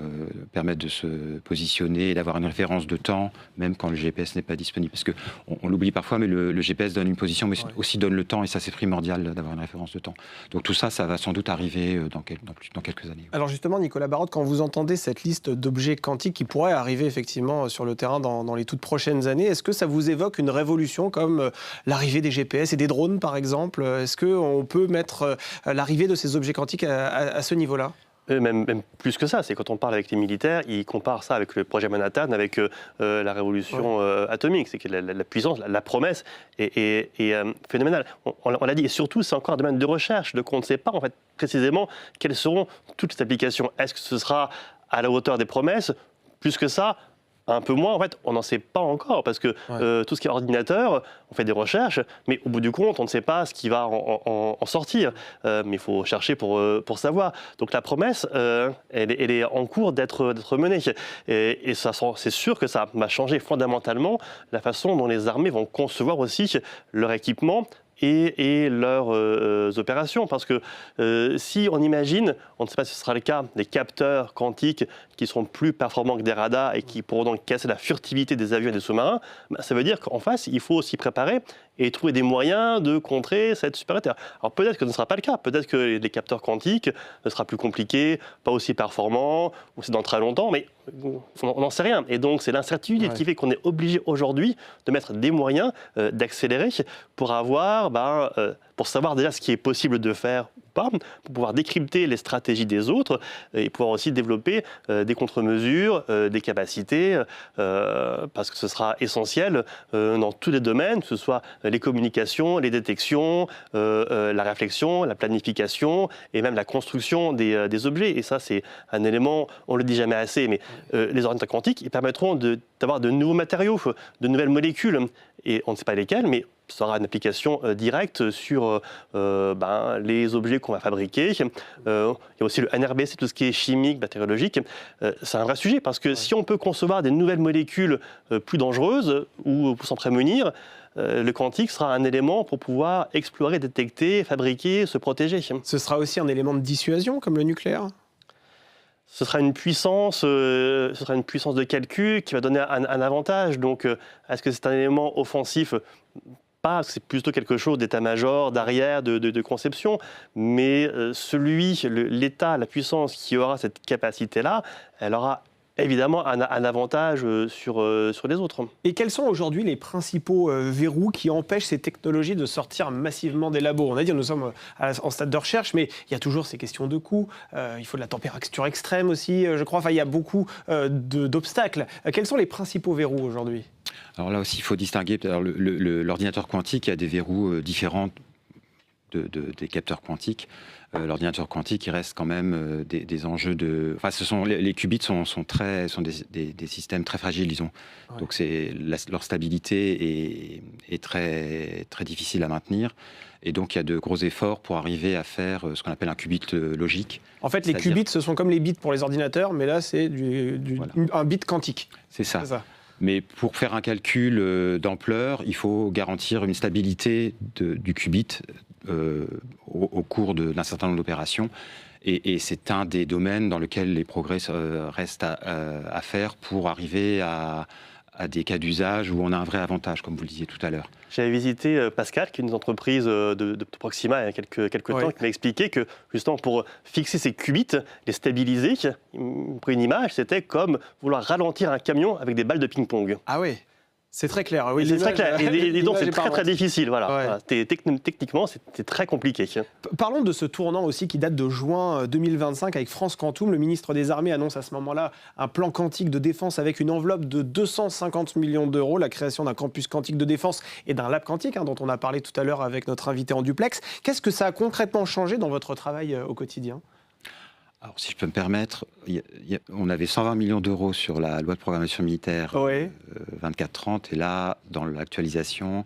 permettre de se positionner et d'avoir une référence de temps, même quand le GPS n'est pas disponible. Parce qu'on l'oublie parfois, mais le GPS donne une position, mais aussi donne le temps, et ça c'est primordial d'avoir une référence de temps. Donc tout ça, ça va sans doute arriver dans quelques années. Alors justement, Nicolas Barotte, quand vous entendez cette liste d'objets quantiques qui pourraient arriver effectivement sur le terrain dans les toutes prochaines années, est-ce que ça vous évoque une révolution comme l'arrivée des GPS et des drones par exemple ? Est-ce qu'on peut mettre l'arrivée de ces objets quantiques à ce niveau-là ? Même plus que ça, c'est quand on parle avec les militaires, ils comparent ça avec le projet Manhattan, avec la révolution atomique. C'est que la puissance, la promesse est phénoménale. On l'a dit, et surtout, c'est encore un domaine de recherche, donc on ne sait pas en fait précisément quelles seront toutes les applications. Est-ce que ce sera à la hauteur des promesses ? Plus que ça, un peu moins, en fait, on n'en sait pas encore, parce que tout ce qui est ordinateur, on fait des recherches, mais au bout du compte, on ne sait pas ce qui va en sortir. Mais il faut chercher pour savoir. Donc la promesse, elle est en cours d'être menée. Et ça, c'est sûr que ça va changer fondamentalement la façon dont les armées vont concevoir aussi leur équipement et leurs opérations. Parce que si on imagine, on ne sait pas si ce sera le cas, des capteurs quantiques qui seront plus performants que des radars et qui pourront donc casser la furtivité des avions et des sous-marins, ça veut dire qu'en face, il faut s'y préparer et trouver des moyens de contrer cette supériorité. Alors peut-être que ce ne sera pas le cas, peut-être que les capteurs quantiques, ce sera plus compliqué, pas aussi performant, ou c'est dans très longtemps, mais on n'en sait rien. Et donc c'est l'incertitude qui fait qu'on est obligé aujourd'hui de mettre des moyens d'accélérer pour avoir, pour savoir déjà ce qui est possible de faire ou pas, pour pouvoir décrypter les stratégies des autres et pouvoir aussi développer des contre-mesures, des capacités, parce que ce sera essentiel dans tous les domaines, que ce soit les communications, les détections, la réflexion, la planification et même la construction des objets. Et ça, c'est un élément, on ne le dit jamais assez, mais les ordinateurs quantiques, ils permettront d'avoir de nouveaux matériaux, de nouvelles molécules, et on ne sait pas lesquelles, mais ça aura une application directe sur les objets qu'on va fabriquer. Il y a aussi le NRBC, tout ce qui est chimique, bactériologique. C'est un vrai sujet, parce que si on peut concevoir des nouvelles molécules plus dangereuses ou pour s'en prémunir, le quantique sera un élément pour pouvoir explorer, détecter, fabriquer, se protéger. Ce sera aussi un élément de dissuasion, comme le nucléaire ? Ce sera une puissance de calcul qui va donner un avantage. Donc, est-ce que c'est un élément offensif ? Pas, c'est plutôt quelque chose d'état-major, d'arrière, de conception. Mais l'État, la puissance qui aura cette capacité-là, elle aura évidemment un avantage sur les autres. Et quels sont aujourd'hui les principaux verrous qui empêchent ces technologies de sortir massivement des labos ? On a dit que nous sommes en stade de recherche, mais il y a toujours ces questions de coût. Il faut de la température extrême aussi, je crois. Enfin, il y a beaucoup d'obstacles. Quels sont les principaux verrous aujourd'hui ? Alors là aussi, il faut distinguer. L'ordinateur quantique, il y a des verrous différents des capteurs quantiques, l'ordinateur quantique, il reste quand même des enjeux de... Enfin, les qubits sont des systèmes très fragiles, disons. Ouais. Donc leur stabilité est très, très difficile à maintenir. Et donc, il y a de gros efforts pour arriver à faire ce qu'on appelle un qubit logique. En fait, les qubits, ce sont comme les bits pour les ordinateurs, mais là, c'est un bit quantique. C'est ça. Mais pour faire un calcul d'ampleur, il faut garantir une stabilité du qubit au cours d'un certain nombre d'opérations. Et c'est un des domaines dans lesquels les progrès restent à faire pour arriver à des cas d'usage où on a un vrai avantage, comme vous le disiez tout à l'heure. J'avais visité Pascal, qui est une entreprise de Proxima il y a quelques temps, qui m'a expliqué que justement pour fixer ces qubits, les stabiliser, pour une image, c'était comme vouloir ralentir un camion avec des balles de ping-pong. Ah oui. C'est très clair. Oui, c'est très clair. Et donc, c'est très difficile. Voilà. Techniquement, c'était très compliqué. Parlons de ce tournant aussi qui date de juin 2025 avec France Quantum. Le ministre des Armées annonce à ce moment-là un plan quantique de défense avec une enveloppe de 250 millions d'euros, la création d'un campus quantique de défense et d'un lab quantique, dont on a parlé tout à l'heure avec notre invité en duplex. Qu'est-ce que ça a concrètement changé dans votre travail au quotidien ? Alors, si je peux me permettre, on avait 120 millions d'euros sur la loi de programmation militaire 24-30, et là, dans l'actualisation,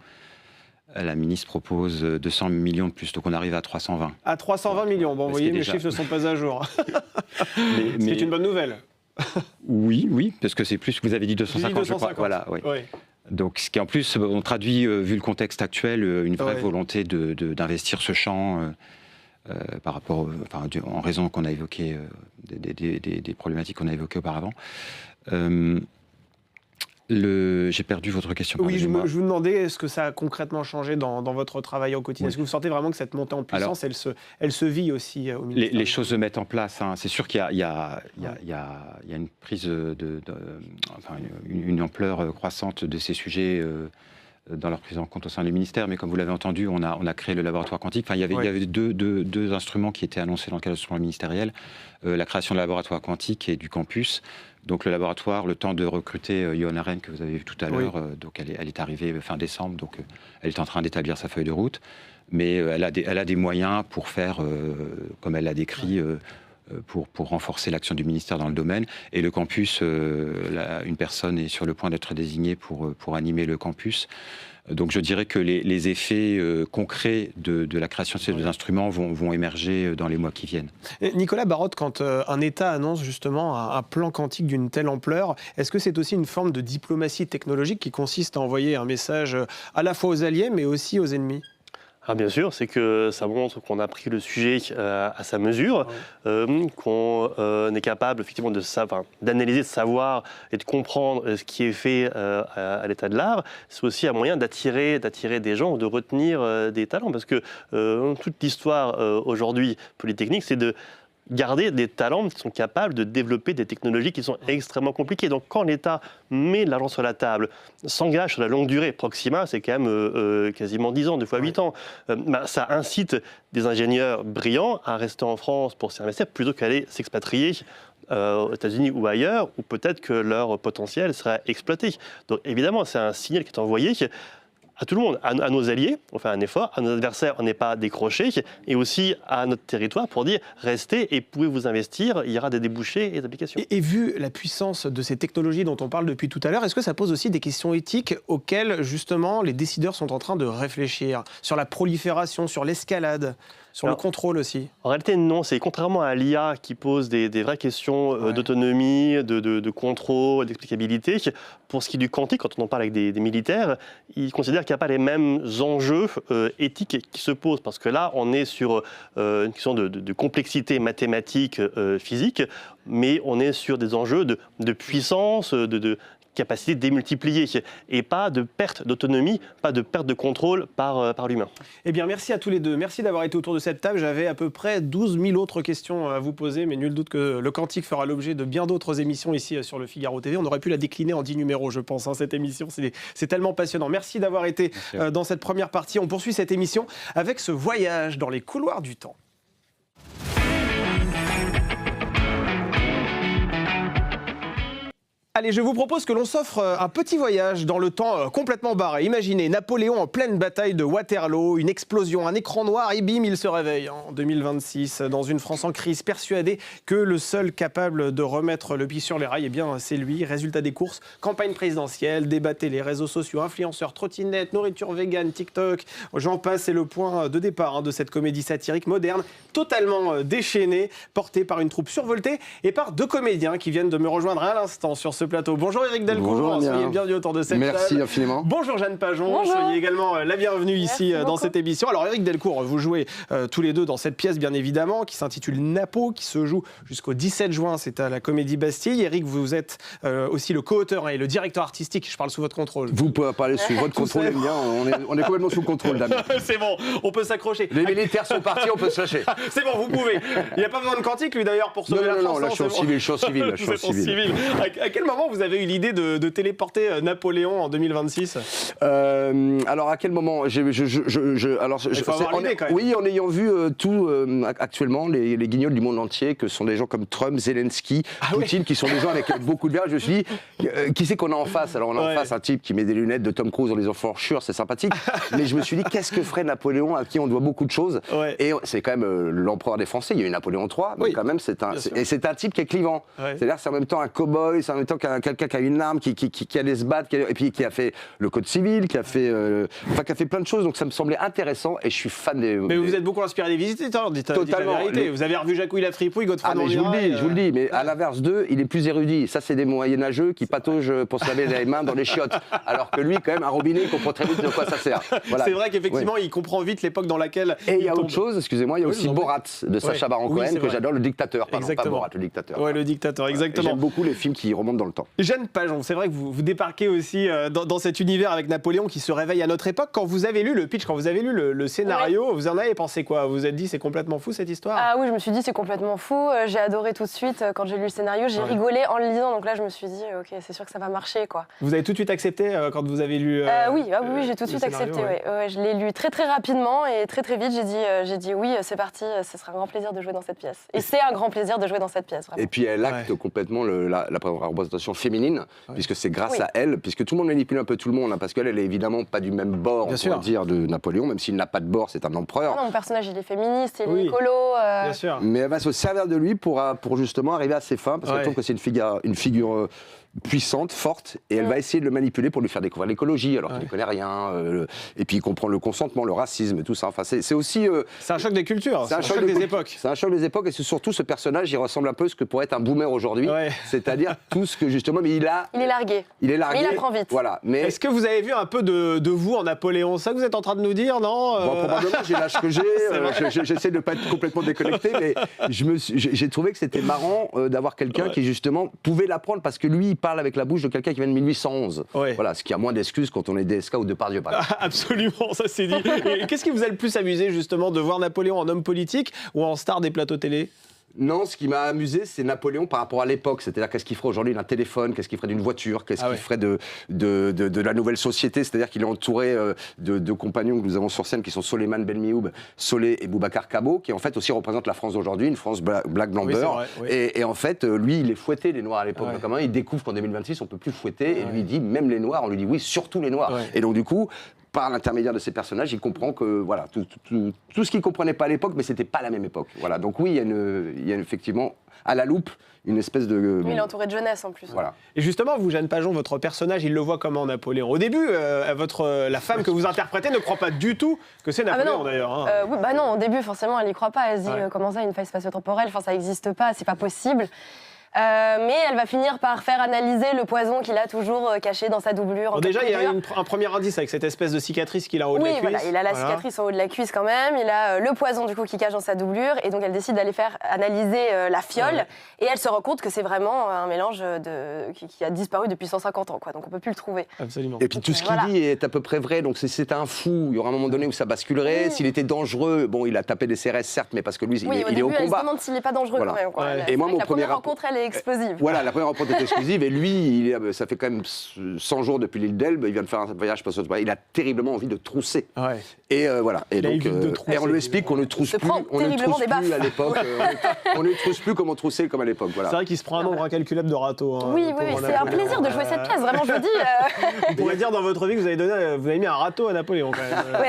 la ministre propose 200 millions de plus, donc on arrive à 320. À 320 millions, bon, vous voyez, mes chiffres ne sont pas à jour. C'est une bonne nouvelle. Oui, parce que c'est plus, vous avez dit 250, je crois. Voilà, oui. Donc, ce qui en plus, on traduit, vu le contexte actuel, une vraie volonté d'investir ce champ. Par rapport, en raison qu'on a évoqué des problématiques qu'on a évoquées auparavant. J'ai perdu votre question. Oui, je vous demandais, est-ce que ça a concrètement changé dans votre travail au quotidien ? Est-ce que vous sentez vraiment que cette montée en puissance, elle se vit aussi au ministère ? Les choses se mettent en place. C'est sûr qu'il y a une prise une ampleur croissante de ces sujets dans leur prise en compte au sein du ministère, mais comme vous l'avez entendu, on a créé le laboratoire quantique. Enfin, il y avait deux instruments qui étaient annoncés dans le cadre de l'instrument ministériel, la création de laboratoire quantique et du campus. Donc le laboratoire, le temps de recruter Johanna Renn, que vous avez vu tout à l'heure, donc elle est arrivée fin décembre, donc elle est en train d'établir sa feuille de route, mais elle a des moyens pour faire, comme elle l'a décrit, pour renforcer l'action du ministère dans le domaine. Et le campus, une personne est sur le point d'être désignée pour animer le campus. Donc je dirais que les effets concrets de la création de ces deux instruments vont émerger dans les mois qui viennent. Et Nicolas Barotte, quand un État annonce justement un plan quantique d'une telle ampleur, est-ce que c'est aussi une forme de diplomatie technologique qui consiste à envoyer un message à la fois aux alliés mais aussi aux ennemis ? Bien sûr, c'est que ça montre qu'on a pris le sujet à sa mesure, qu'on est capable effectivement d'analyser, de savoir et de comprendre ce qui est fait à l'état de l'art. C'est aussi un moyen d'attirer des gens, de retenir des talents, parce que toute l'histoire aujourd'hui polytechnique, c'est de garder des talents qui sont capables de développer des technologies qui sont extrêmement compliquées. Donc quand l'État met de l'argent sur la table, s'engage sur la longue durée, Proxima c'est quand même quasiment 10 ans, 2 fois 8 ans, ça incite des ingénieurs brillants à rester en France pour s'y investir plutôt qu'aller s'expatrier aux États-Unis ou ailleurs, où peut-être que leur potentiel sera exploité. Donc évidemment, c'est un signal qui est envoyé à tout le monde, à nos alliés, on fait un effort, à nos adversaires, on n'est pas décroché, et aussi à notre territoire pour dire restez et pouvez vous investir, il y aura des débouchés et des applications. Et vu la puissance de ces technologies dont on parle depuis tout à l'heure, est-ce que ça pose aussi des questions éthiques auxquelles justement les décideurs sont en train de réfléchir, sur la prolifération, sur l'escalade, sur le contrôle aussi? En réalité, non. C'est contrairement à l'IA qui pose des vraies questions d'autonomie, de contrôle, d'explicabilité. Pour ce qui est du quantique, quand on en parle avec des militaires, ils considèrent qu'il n'y a pas les mêmes enjeux éthiques qui se posent. Parce que là, on est sur une question de complexité mathématique, physique, mais on est sur des enjeux de puissance, de capacité démultipliée et pas de perte d'autonomie, pas de perte de contrôle par l'humain. Eh bien, merci à tous les deux. Merci d'avoir été autour de cette table. J'avais à peu près 12 000 autres questions à vous poser, mais nul doute que le quantique fera l'objet de bien d'autres émissions ici sur le Figaro TV. On aurait pu la décliner en 10 numéros, je pense, cette émission. C'est tellement passionnant. Merci d'avoir été dans cette première partie. On poursuit cette émission avec ce voyage dans les couloirs du temps. Allez, je vous propose que l'on s'offre un petit voyage dans le temps complètement barré. Imaginez Napoléon en pleine bataille de Waterloo, une explosion, un écran noir et bim, il se réveille en 2026 dans une France en crise, persuadé que le seul capable de remettre le pied sur les rails, eh bien c'est lui. Résultat des courses, campagne présidentielle, débat télé, réseaux sociaux, influenceurs, trottinettes, nourriture végane, TikTok, j'en passe, c'est le point de départ de cette comédie satirique moderne, totalement déchaînée, portée par une troupe survoltée et par deux comédiens qui viennent de me rejoindre à l'instant sur ce plateau. Bonjour Éric Delcourt, Bonjour, soyez bienvenue autour de cette Merci table. infiniment. Bonjour Jeanne Pajon, Bonjour. soyez également la bienvenue ici dans cette émission. Alors Éric Delcourt, vous jouez tous les deux dans cette pièce bien évidemment qui s'intitule Napo, qui se joue jusqu'au 17 juin, c'est à la Comédie Bastille. Éric, vous êtes aussi le co-auteur et le directeur artistique, je parle sous votre contrôle. Vous pouvez parler sous votre contrôle, ça. bien. On est complètement sous contrôle, Damien. C'est bon, on peut s'accrocher. Les militaires sont partis, on peut se lâcher. C'est bon, vous pouvez. Il n'y a pas besoin de cantique lui d'ailleurs pour sauver la Non, France. là je suis en civil, je suis en civil. Là, je suis en Vous êtes en civil. civil. À quel moment vous avez eu l'idée de téléporter Napoléon en 2026 ? Alors à quel moment Il faut avoir l'idée, quand même. Oui, en ayant vu actuellement les guignols du monde entier, que sont des gens comme Trump, Zelensky, Poutine, qui sont des gens avec beaucoup de verve, je me suis dit, qui c'est qu'on a en face ? Alors on a en face un type qui met des lunettes de Tom Cruise en disant Forchure, c'est sympathique. Mais je me suis dit, qu'est-ce que ferait Napoléon, à qui on doit beaucoup de choses ? Et c'est quand même l'empereur des Français. Il y a eu Napoléon III, mais quand même c'est un type qui est clivant. C'est-à-dire c'est en même temps un cow-boy, c'est en même temps quelqu'un qui a une arme, qui allait se battre, et puis qui a fait le code civil, qui a fait plein de choses. Donc ça me semblait intéressant et je suis fan des. Mais vous êtes beaucoup inspiré des visiteurs, dites la vérité. Vous avez revu Jacouille la fripouille, Godefroy mais je vous le dis, mais à l'inverse d'eux, il est plus érudit. Ça, c'est des moyenâgeux qui pataugent pour se laver les mains dans les chiottes. Alors que lui, quand même, un robinet, il comprend très vite de quoi ça sert. Voilà. C'est vrai qu'effectivement, il comprend vite l'époque dans laquelle. Et il y a autre chose, excusez-moi, il y a aussi Borat de Sacha Baron Cohen, que j'adore, le dictateur. Pardon, pas Borat, le dictateur. Ouais, le dictateur, exactement. J'aime beaucoup les films qui remontent dans le temps. Jeanne Pajon, c'est vrai que vous débarquez aussi dans cet univers avec Napoléon qui se réveille à notre époque. Quand vous avez lu le pitch, quand vous avez lu le scénario, vous en avez pensé quoi ? Vous vous êtes dit c'est complètement fou cette histoire ? Ah oui, je me suis dit c'est complètement fou. J'ai adoré tout de suite quand j'ai lu le scénario. J'ai rigolé en le lisant, donc là je me suis dit ok, c'est sûr que ça va marcher quoi. Vous avez tout de suite accepté quand vous avez lu Oui, j'ai tout de suite accepté. Je l'ai lu très très rapidement et très très vite. J'ai dit oui, c'est parti. Ce sera un grand plaisir de jouer dans cette pièce. Et c'est un grand plaisir de jouer dans cette pièce. Vraiment. Et puis elle acte complètement la représentation féminine, puisque c'est grâce à elle, puisque tout le monde manipule un peu tout le monde, parce qu'elle est évidemment pas du même bord, on va dire, de Napoléon, même s'il n'a pas de bord, c'est un empereur. Non, mon personnage il est féministe, il est écolo. Bien sûr. Mais elle va se servir de lui pour justement arriver à ses fins, parce qu'elle trouve que c'est une figure puissante, forte, et elle va essayer de le manipuler pour lui faire découvrir l'écologie, alors qu'il ne connaît rien, et puis il comprend le consentement, le racisme, tout ça. Enfin, c'est aussi... c'est un choc des cultures, c'est un choc des époques. C'est un choc des époques, et c'est surtout ce personnage, il ressemble un peu à ce que pourrait être un boomer aujourd'hui, c'est-à-dire tout ce que justement... Mais il est largué. Mais il apprend vite. Voilà. Mais... Est-ce que vous avez vu un peu de vous en Napoléon ? Ça que vous êtes en train de nous dire, non Probablement, j'ai l'âge que j'ai, j'essaie de ne pas être complètement déconnecté, mais j'ai trouvé que c'était marrant d'avoir quelqu'un qui justement pouvait l'apprendre, parce que lui, il parle avec la bouche de quelqu'un qui vient de 1811. Voilà, ce qui a moins d'excuses quand on est DSK ou Depardieu, par exemple. Absolument, ça c'est dit. Et qu'est-ce qui vous a le plus amusé justement de voir Napoléon en homme politique ou en star des plateaux télé ? Non, ce qui m'a amusé, c'est Napoléon par rapport à l'époque. C'est-à-dire, qu'est-ce qu'il ferait aujourd'hui d'un téléphone, qu'est-ce qu'il ferait d'une voiture, qu'est-ce qu'il ferait de la nouvelle société. C'est-à-dire qu'il est entouré de deux compagnons que nous avons sur scène, qui sont Soleiman Benmioub, Solé et Boubacar Kabo, qui en fait aussi représentent la France d'aujourd'hui, une France black blanc beurre. Et en fait, lui, il est fouetté, les Noirs à l'époque. Comment il découvre qu'en 2026, on ne peut plus fouetter. Et lui, il dit, même les Noirs, on lui dit oui, surtout les Noirs. Et donc, du coup, par l'intermédiaire de ces personnages, il comprend que voilà, tout ce qu'il ne comprenait pas à l'époque, mais ce n'était pas la même époque. Voilà, donc oui, il y a effectivement, à la loupe, une espèce de... Oui, il est entouré de jeunesse en plus. Voilà. Et justement, vous, Jeanne Pajon, votre personnage, il le voit comment, Napoléon ? Au début, la femme que vous interprétez ne croit pas du tout que c'est Napoléon, d'ailleurs. Oui, non, au début, forcément, elle n'y croit pas. Elle se dit comment ça, une faille spatio-temporelle, enfin, ça n'existe pas, c'est pas possible. Mais elle va finir par faire analyser le poison qu'il a toujours caché dans sa doublure. Bon, déjà, il y a un premier indice avec cette espèce de cicatrice qu'il a en haut de la cuisse. Oui, voilà, il a la cicatrice en haut de la cuisse quand même. Il a le poison du coup qu'il cache dans sa doublure. Et donc, elle décide d'aller faire analyser la fiole. Et elle se rend compte que c'est vraiment un mélange qui a disparu depuis 150 ans. Quoi. Donc, on ne peut plus le trouver. Absolument. Et puis, tout ce qu'il dit est à peu près vrai. Donc, c'est un fou. Il y aura un moment donné où ça basculerait. S'il était dangereux, bon, il a tapé des CRS, certes, mais parce que lui, il est au combat. Elle se demande s'il n'est pas dangereux quand même. Et moi, mon la premier première rencontre, elle elle est explosive. Voilà, la première rencontre est explosive. Et lui, ça fait quand même 100 jours depuis l'île d'Elbe. Il vient de faire un voyage parce il a terriblement envie de trousser. Ouais. Et voilà. Et donc, et on lui explique qu'on ne trousse plus. On ne trousse plus à l'époque. On ne trousse plus comme on troussait comme à l'époque. Voilà. C'est vrai qu'il se prend un nombre incalculable de râteaux. Hein, oui, c'est un plaisir de jouer cette pièce. Vraiment, je vous dis. On pourrait dire dans votre vie que vous avez mis un râteau à Napoléon quand même. Oui,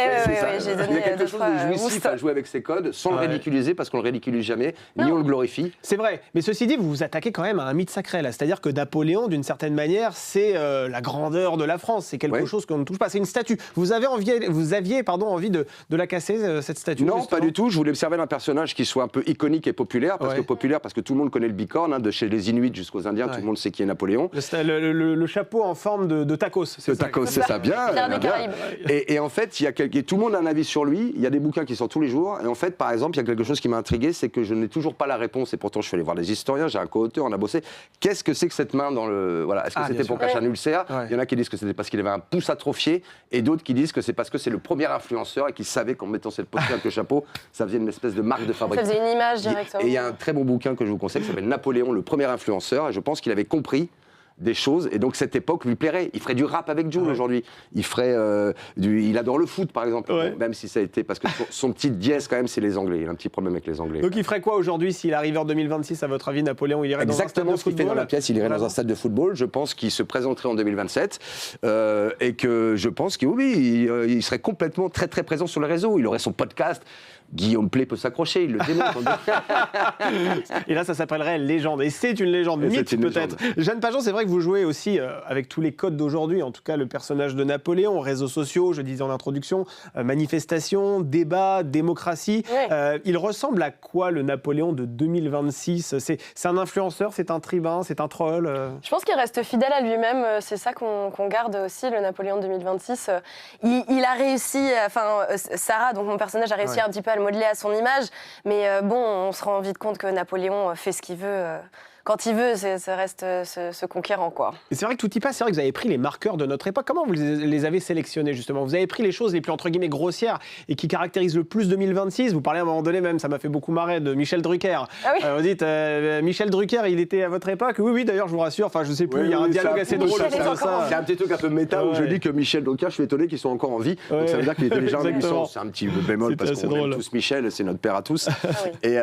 j'ai donné. Il y a quelque chose de jouissif à jouer avec ses codes sans le ridiculiser parce qu'on le ridiculise jamais, ni on le glorifie. C'est vrai, mais ceci dit, vous vous attaquez quand même à un mythe sacré là. C'est-à-dire que Napoléon, d'une certaine manière, c'est la grandeur de la France. C'est quelque chose qu'on ne touche pas. C'est une statue. Vous aviez envie de la casser cette statue? Non, pas du tout. Je voulais me servir d'un personnage qui soit un peu iconique et populaire, parce que tout le monde connaît le bicorne, hein, de chez les Inuits jusqu'aux Indiens, tout le monde sait qui est Napoléon. Le chapeau en forme de tacos. C'est ça, bien. Et en fait, tout le monde a un avis sur lui. Il y a des bouquins qui sortent tous les jours. Et en fait, par exemple, il y a quelque chose qui m'a intrigué, c'est que je n'ai toujours pas la réponse. Et pourtant, je suis allé voir des historiens. J'ai un co-auteur, on a bossé. Qu'est-ce que c'est que cette main dans le Est-ce que c'était pour cacher un ulcère? Il y en a qui disent que c'était parce qu'il avait un pouce atrophié, et d'autres qui disent que c'est parce que c'est le premier influenceur et qu'il savait qu'en mettant cette posture avec le chapeau, ça faisait une espèce de marque de fabrique. Ça faisait une image directement. Et il y a un très bon bouquin que je vous conseille qui s'appelle Napoléon, le premier influenceur. Et je pense qu'il avait compris des choses, et donc cette époque lui plairait. Il ferait du rap avec Jul aujourd'hui. Il ferait il adore le foot par exemple, même si ça a été parce que son petit dièse quand même, c'est les Anglais. Il a un petit problème avec les Anglais. Donc il ferait quoi aujourd'hui s'il arrivait en 2026? À votre avis, Napoléon, il irait dans un stade de football? Exactement ce qu'il fait dans la pièce. Il irait dans un stade de football. Je pense qu'il se présenterait en 2027 et que je pense qu'il serait complètement très très présent sur les réseaux. Il aurait son podcast. Guillaume Play peut s'accrocher, il le démontre. Et là, ça s'appellerait légende. Et c'est une légende, mythe peut-être. Jeanne Pageant, c'est vrai que vous jouez aussi avec tous les codes d'aujourd'hui, en tout cas le personnage de Napoléon, réseaux sociaux, je disais en introduction, manifestations, débats, démocratie. Il ressemble à quoi le Napoléon de 2026? C'est un influenceur, c'est un tribun, c'est un troll? Je pense qu'il reste fidèle à lui-même. C'est ça qu'on garde aussi, le Napoléon de 2026. Il a réussi, Sarah, donc mon personnage, a réussi un petit peu à le modeler à son image, mais on se rend vite compte que Napoléon fait ce qu'il veut. Quand il veut, ça reste ce conquérant, quoi. Et c'est vrai que tout y passe. C'est vrai que vous avez pris les marqueurs de notre époque. Comment vous les avez sélectionnés, justement? Vous avez pris les choses les plus, entre guillemets, grossières et qui caractérisent le plus 2026. Vous parlez à un moment donné même, ça m'a fait beaucoup marrer, de Michel Drucker. Ah oui. Vous dites, Michel Drucker, il était à votre époque? Oui, d'ailleurs, je vous rassure. Enfin, je sais plus, il y a un dialogue assez drôle. C'est un petit truc un peu méta où je dis que Michel Drucker, je suis étonné qu'ils soient encore en vie. Donc ça veut dire qu'il était déjà en émission. C'est un petit bémol parce qu'on aime tous Michel, c'est notre père à tous. Et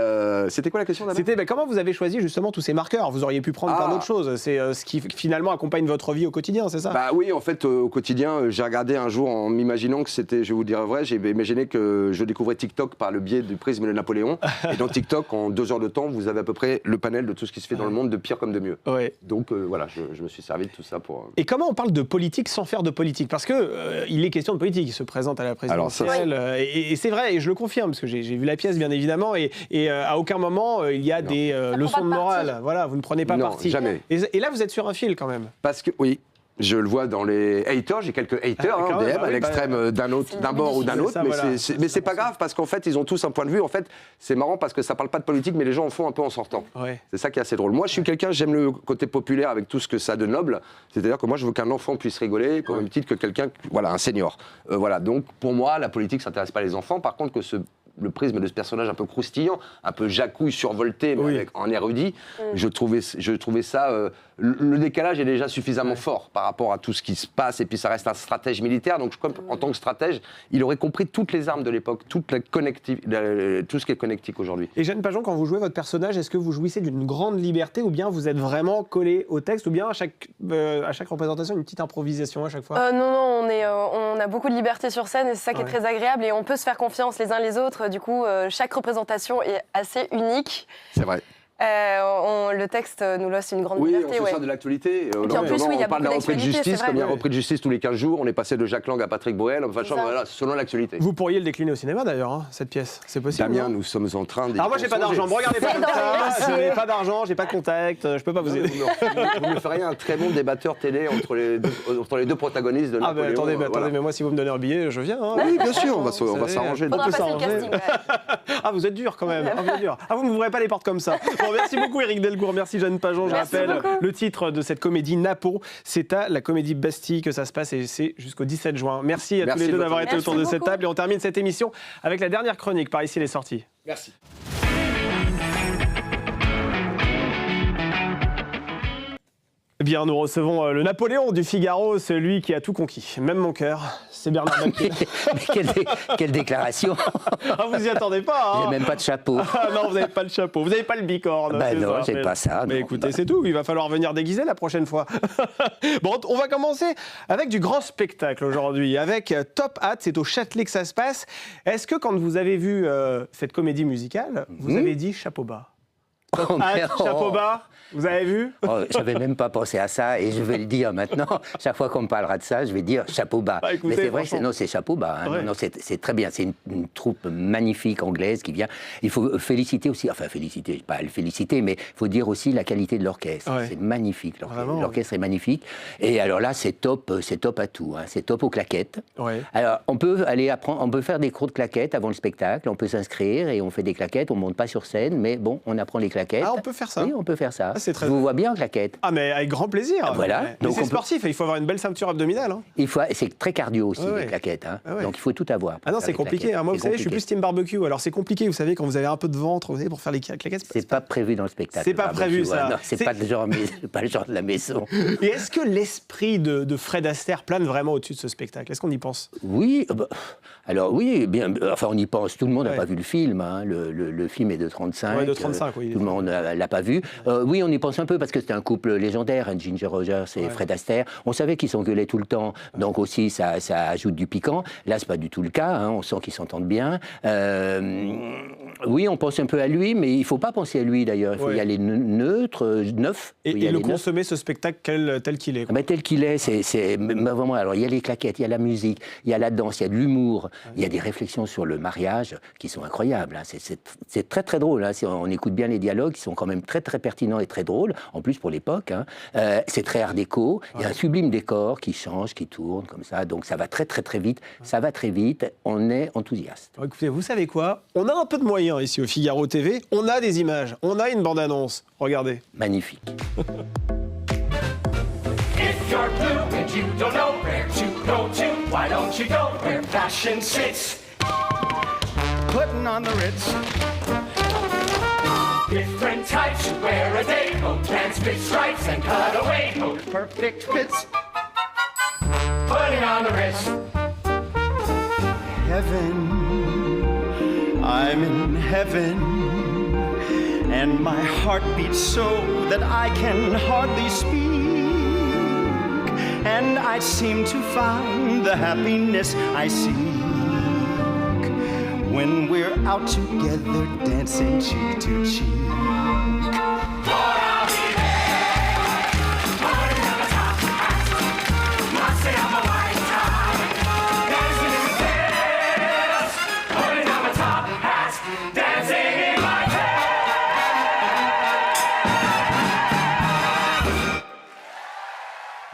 c'était quoi la question? C'était comment vous avez choisi justement tous ces marqueurs? Vous auriez pu prendre plein d'autres choses. C'est ce qui finalement accompagne votre vie au quotidien, c'est ça? Bah oui, en fait, au quotidien, j'ai regardé un jour en m'imaginant que c'était, je vais vous dire vrai, j'ai imaginé que je découvrais TikTok par le biais du prisme de Napoléon. Et dans TikTok, en 2 heures de temps, vous avez à peu près le panel de tout ce qui se fait dans le monde, de pire comme de mieux. Donc voilà, je me suis servi de tout ça pour... Et comment on parle de politique sans faire de politique? Parce que il est question de politique, il se présente à la présidentielle. Et c'est vrai, et je le confirme, parce que j'ai vu la pièce, bien évidemment, et à aucun moment, il y a des leçons de morale. Voilà, vous ne prenez pas parti. Jamais. Et là, vous êtes sur un fil quand même. Parce que, oui, je le vois dans les haters, j'ai quelques haters DM à l'extrême d'un bord ou d'un autre, mais c'est pas grave parce qu'en fait, ils ont tous un point de vue. En fait, c'est marrant parce que ça parle pas de politique, mais les gens en font un peu en sortant. C'est ça qui est assez drôle. Moi, je suis quelqu'un, j'aime le côté populaire avec tout ce que ça a de noble. C'est-à-dire que moi, je veux qu'un enfant puisse rigoler, au même titre que quelqu'un, un senior. Donc, pour moi, la politique, ça n'intéresse pas les enfants. Par contre, le prisme de ce personnage un peu croustillant, un peu jacouille, survolté, mais en érudit, je trouvais ça... le décalage est déjà suffisamment fort par rapport à tout ce qui se passe, et puis ça reste un stratège militaire, donc en tant que stratège, il aurait compris toutes les armes de l'époque, tout ce qui est connectique aujourd'hui. Et Jeanne Pageant, quand vous jouez votre personnage, est-ce que vous jouissez d'une grande liberté, ou bien vous êtes vraiment collé au texte, ou bien à chaque représentation, une petite improvisation à chaque fois? Non, on a beaucoup de liberté sur scène, et c'est ça qui est très agréable, et on peut se faire confiance les uns les autres. Du coup, chaque représentation est assez unique. C'est vrai. Le texte nous laisse une grande liberté. Oui, on se sert de l'actualité. Et puis en plus, il y a parle de la reprise de justice, comme il y a repris de justice tous les 15 jours. On est passé de Jacques Lang à Patrick Bruel, selon l'actualité. Vous pourriez le décliner au cinéma d'ailleurs, cette pièce, c'est possible? Damien, nous sommes en train Alors moi, j'ai pas d'argent, me regardez pas comme ça. Je n'ai pas d'argent, j'ai pas de contact, je peux pas vous aider. Vous me feriez un très bon débatteur télé entre les deux protagonistes de Napoléon. Attendez, mais moi, si vous me donnez un billet, je viens. Oui, bien sûr, on va s'arranger. On va passer le casting. Ah, vous êtes dur quand même. Vous ne m'ouvrez pas les portes comme ça. Bon, merci beaucoup, Éric Delcourt. Merci, Jeanne Pageant. Je rappelle le titre de cette comédie Napo. C'est à la Comédie Bastille que ça se passe et c'est jusqu'au 17 juin. Merci à tous les deux d'avoir été autour de cette table. Et on termine cette émission avec la dernière chronique. Par ici, les sorties. Merci. Bien, nous recevons le Napoléon du Figaro, celui qui a tout conquis, même mon cœur. C'est Bernard Baquet. Mais quelle déclaration. Ah, vous y attendez pas, hein. J'ai même pas de chapeau. Ah non, vous n'avez pas le chapeau, vous n'avez pas le bicorne. Bah non, j'ai pas ça. Mais écoutez, c'est tout, il va falloir venir déguisé la prochaine fois. Bon, on va commencer avec du grand spectacle aujourd'hui, avec Top Hat, c'est au Châtelet que ça se passe. Est-ce que quand vous avez vu cette comédie musicale, vous avez dit chapeau bas? Top Hat, chapeau bas, vous avez vu? J'avais même pas pensé à ça et je vais le dire maintenant. Chaque fois qu'on me parlera de ça, je vais dire chapeau bas. Bah, écoutez, mais c'est vrai, c'est chapeau bas. Hein. Ouais. Non, c'est très bien. C'est une troupe magnifique anglaise qui vient. Il faut féliciter aussi, enfin féliciter, pas le féliciter, mais il faut dire aussi la qualité de l'orchestre. Ouais. C'est magnifique. Vraiment, l'orchestre est magnifique. Et alors là, c'est top à tout. Hein. C'est top aux claquettes. Ouais. Alors on peut aller apprendre, on peut faire des cours de claquettes avant le spectacle. On peut s'inscrire et on fait des claquettes. On monte pas sur scène, mais bon, on apprend les claquettes. Ah, on peut faire ça? Oui, on peut faire ça. Ah, c'est très Je vous vois bien en claquettes. Ah, mais avec grand plaisir. Voilà. Ouais. Donc Mais c'est sportif, il faut avoir une belle ceinture abdominale. Hein. C'est très cardio aussi, Ouais. les claquettes. Hein. Ouais. Donc il faut tout avoir. Ah non, pour c'est faire des compliqué. claquettes. Hein. Moi, vous C'est savez, je suis compliqué. plus team barbecue. Alors c'est compliqué, vous savez, quand vous avez un peu de ventre, vous savez, pour faire les claquettes. C'est pas prévu dans le spectacle. C'est pas le prévu, barbecue, ça. ouais. Non, c'est pas le genre de la maison. Et est-ce que l'esprit de Fred Astaire plane vraiment au-dessus de ce spectacle? Est-ce qu'on y pense? Oui, alors oui, bien. Enfin, on y pense. Tout le monde n'a Ouais. pas vu le film. Hein. Le film est de 35. Ouais, de 35, oui. Tout le monde l'a pas vu. Oui, on y pense un peu parce que c'est un couple légendaire, hein, Ginger Rogers et Ouais. Fred Astaire. On savait qu'ils s'engueulaient tout le temps, donc aussi ça ajoute du piquant. Là, c'est pas du tout le cas. Hein. On sent qu'ils s'entendent bien. Oui, on pense un peu à lui, mais il faut pas penser à lui d'ailleurs. Il faut Ouais. y aller neutre, neuf. Et, Il faut y et le aller neuf. consommer, ce spectacle tel qu'il est. Ah ben, tel qu'il est, c'est vraiment. Alors, il y a les claquettes, il y a la musique, il y a la danse, il y a de l'humour, il y a des réflexions sur le mariage qui sont incroyables. Hein. C'est très, très drôle. Hein. Si on écoute bien les dialogues, qui sont quand même très, très pertinents et très drôles, en plus pour l'époque. Hein. C'est très art déco. Il y a un sublime décor qui change, qui tourne comme ça. Donc, ça va très, très, très vite. Ça va très vite. On est enthousiaste. Bon, écoutez, vous savez quoi? On a un peu de moyens ici au Figaro TV. On a des images. On a une bande-annonce. Regardez. Magnifique. If you're blue and you don't know where to go to, why don't you go where fashion sits? Putting on the Ritz. Different types you wear a day. Both pants, fit stripes, and cutaway. Both perfect fits. Putting on the Ritz. Heaven, I'm in heaven, and my heart beats so that I can hardly speak, and I seem to find the happiness I seek when we're out together dancing cheek to cheek.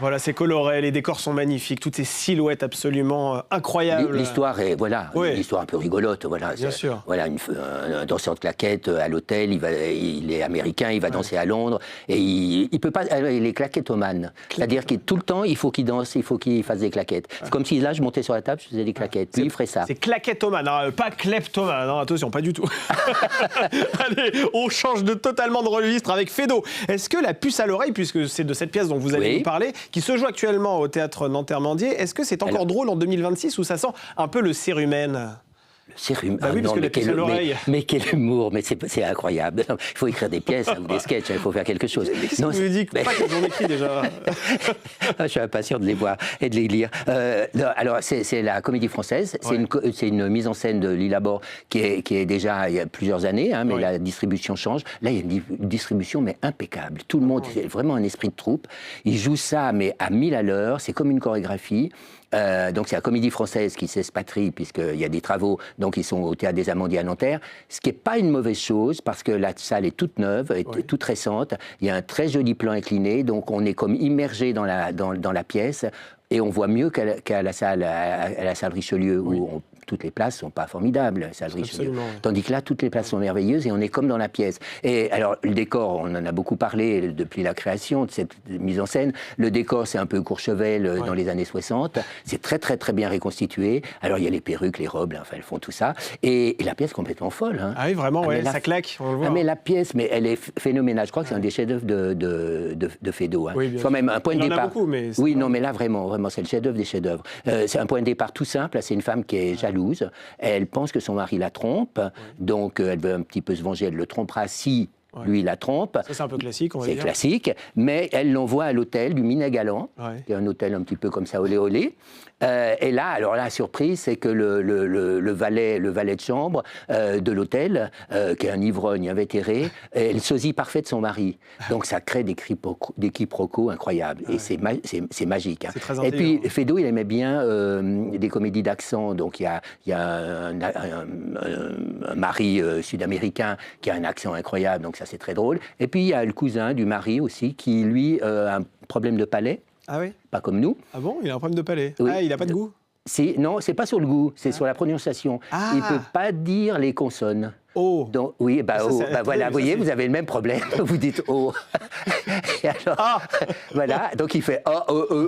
Voilà, c'est coloré, les décors sont magnifiques, toutes ces silhouettes absolument incroyables. L'histoire est, voilà, Oui. une histoire un peu rigolote, voilà. Bien C'est- sûr. Voilà, un danseur de claquettes à l'hôtel, il est américain, il va danser à Londres, et il peut pas, il est claquettomane. C'est-à-dire que tout le temps, il faut qu'il danse, il faut qu'il fasse des claquettes. C'est comme si là, je montais sur la table, je faisais des claquettes, puis il ferait ça. C'est claquettomane, hein, pas kleptomane, hein, attention, pas du tout. Allez, on change totalement de registre avec Fédo. Est-ce que la puce à l'oreille, puisque c'est de cette pièce dont vous allez Oui. nous parler, qui se joue actuellement au théâtre Nanterre-Mandier, est-ce que c'est encore Alors- drôle en 2026 ou ça sent un peu le cérumen? Sérum. Bah oui, parce que la puce à l'oreille. Mais quel humour, mais c'est incroyable. Il faut écrire des pièces hein, ou des sketchs, il faut faire quelque chose. Qu'est-ce que vous dites pas qu'elles ont écrit déjà? Je suis impatient de les voir et de les lire. Non, alors, c'est la Comédie Française. Ouais. C'est une mise en scène de Lila Bord qui est déjà il y a plusieurs années, hein, mais Ouais. la distribution change. Là, il y a une distribution mais impeccable. Tout le monde, c'est vraiment un esprit de troupe. Ils jouent ça mais à 1000 à l'heure. C'est comme une chorégraphie. Donc c'est la Comédie Française qui s'expatrie puisqu'il y a des travaux, donc ils sont au Théâtre des Amandiers à Nanterre, ce qui n'est pas une mauvaise chose parce que la salle est toute neuve, toute récente, il y a un très joli plan incliné, donc on est comme immergé dans la pièce et on voit mieux qu'à la salle Richelieu où toutes les places sont pas formidables, ça de Richelieu. Absolument. Tandis que là, toutes les places sont merveilleuses et on est comme dans la pièce. Et alors, le décor, on en a beaucoup parlé depuis la création de cette mise en scène. Le décor, c'est un peu Courchevel dans les années 60. C'est très, très, très bien reconstitué. Alors, il y a les perruques, les robes, enfin, elles font tout ça. Et la pièce complètement folle. Hein. Ah oui, vraiment, ça claque, on le voit. Ah, mais la pièce, mais elle est phénoménale. Je crois que c'est un des chefs-d'œuvre de Feydeau. Hein. Oui, soit même un point de départ. Il y en a beaucoup, mais... Oui, non, mais là, vraiment, c'est le chef-d'œuvre des chefs-d'œuvre. C'est un point de départ tout simple. C'est une femme qui est jalouse. Elle pense que son mari la trompe. Donc, elle veut un petit peu se venger. Elle le trompera si... Lui, il la trompe. Ça, c'est un peu classique, on va dire. C'est classique, mais elle l'envoie à l'hôtel du Minet-Galant, qui est un hôtel un petit peu comme ça, olé olé. Et là, alors la surprise, c'est que le valet de chambre de l'hôtel, qui est un ivrogne invétéré, est le sosie parfait de son mari. Donc ça crée des quiproquos incroyables. Et c'est magique. Hein. C'est très et intelligent. puis Feydeau, il aimait bien des comédies d'accent. Donc il y a un mari sud-américain qui a un accent incroyable. Donc ça, c'est très drôle. Et puis il y a le cousin du mari aussi, qui lui a un problème de palais. Ah oui? Pas comme nous. Ah bon? Il a un problème de palais. Oui. Ah, il n'a pas de goût? Non, c'est pas sur le goût, c'est sur la prononciation. Il ne peut pas dire les consonnes. Oh. Donc, oui, voilà, vous voyez, vous avez le même problème. Vous dites oh. Et alors, voilà, donc il fait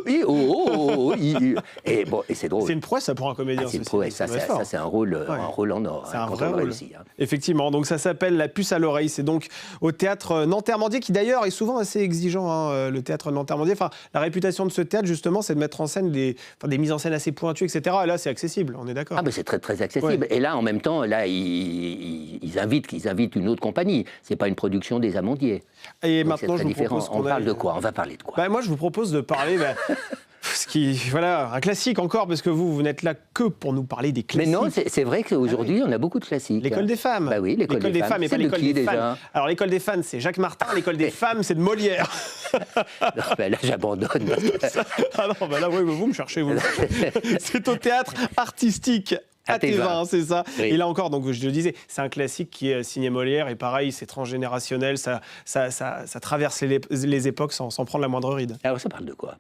i. Et bon, et c'est drôle. C'est une prouesse, ça, pour un comédien. C'est une prouesse, ça c'est un rôle en or. C'est un vrai rôle. Effectivement, donc ça s'appelle La puce à l'oreille. C'est donc au théâtre Nanterre-Mandier, qui d'ailleurs est souvent assez exigeant, hein, le théâtre Nanterre-Mandier. Enfin, la réputation de ce théâtre, justement, c'est de mettre en scène des mises en scène assez pointues, etc. Et là, c'est accessible, on est d'accord. Ah, ben c'est très, très accessible. Et là, en même temps, là, ils invitent une autre compagnie. C'est pas une production des Amandiers. Et donc maintenant, je vous propose on parle de quoi? On va parler de quoi? Moi, je vous propose de parler... voilà, un classique encore, parce que vous n'êtes là que pour nous parler des classiques. Mais non, c'est vrai qu'aujourd'hui, on a beaucoup de classiques. L'école des femmes. Bah oui, l'école des femmes. Et pas l'école des fans. Alors, l'école des fans, c'est Jacques Martin. L'école des femmes, c'est de Molière. Non, ben là, j'abandonne. Ah non, là, vous me cherchez, vous. C'est au théâtre artistique. AT20, c'est ça. Oui. Et là encore, donc je le disais, c'est un classique qui est signé Molière, et pareil, c'est transgénérationnel, ça traverse les époques sans prendre la moindre ride. Alors ça parle de quoi?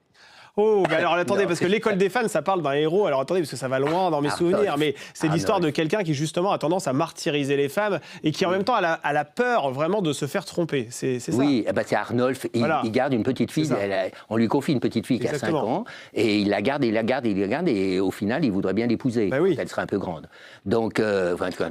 Oh, bah alors attendez, parce que l'école des fans, ça parle d'un héros. Alors attendez, parce que ça va loin dans mes souvenirs, mais c'est l'histoire de quelqu'un qui justement a tendance à martyriser les femmes et qui en même temps a la peur vraiment de se faire tromper. C'est ça. Oui, bah c'est Arnolphe. Il garde une petite fille. On lui confie une petite fille qui a 5 ans et il la garde, et au final, il voudrait bien l'épouser quand elle sera un peu grande. Donc,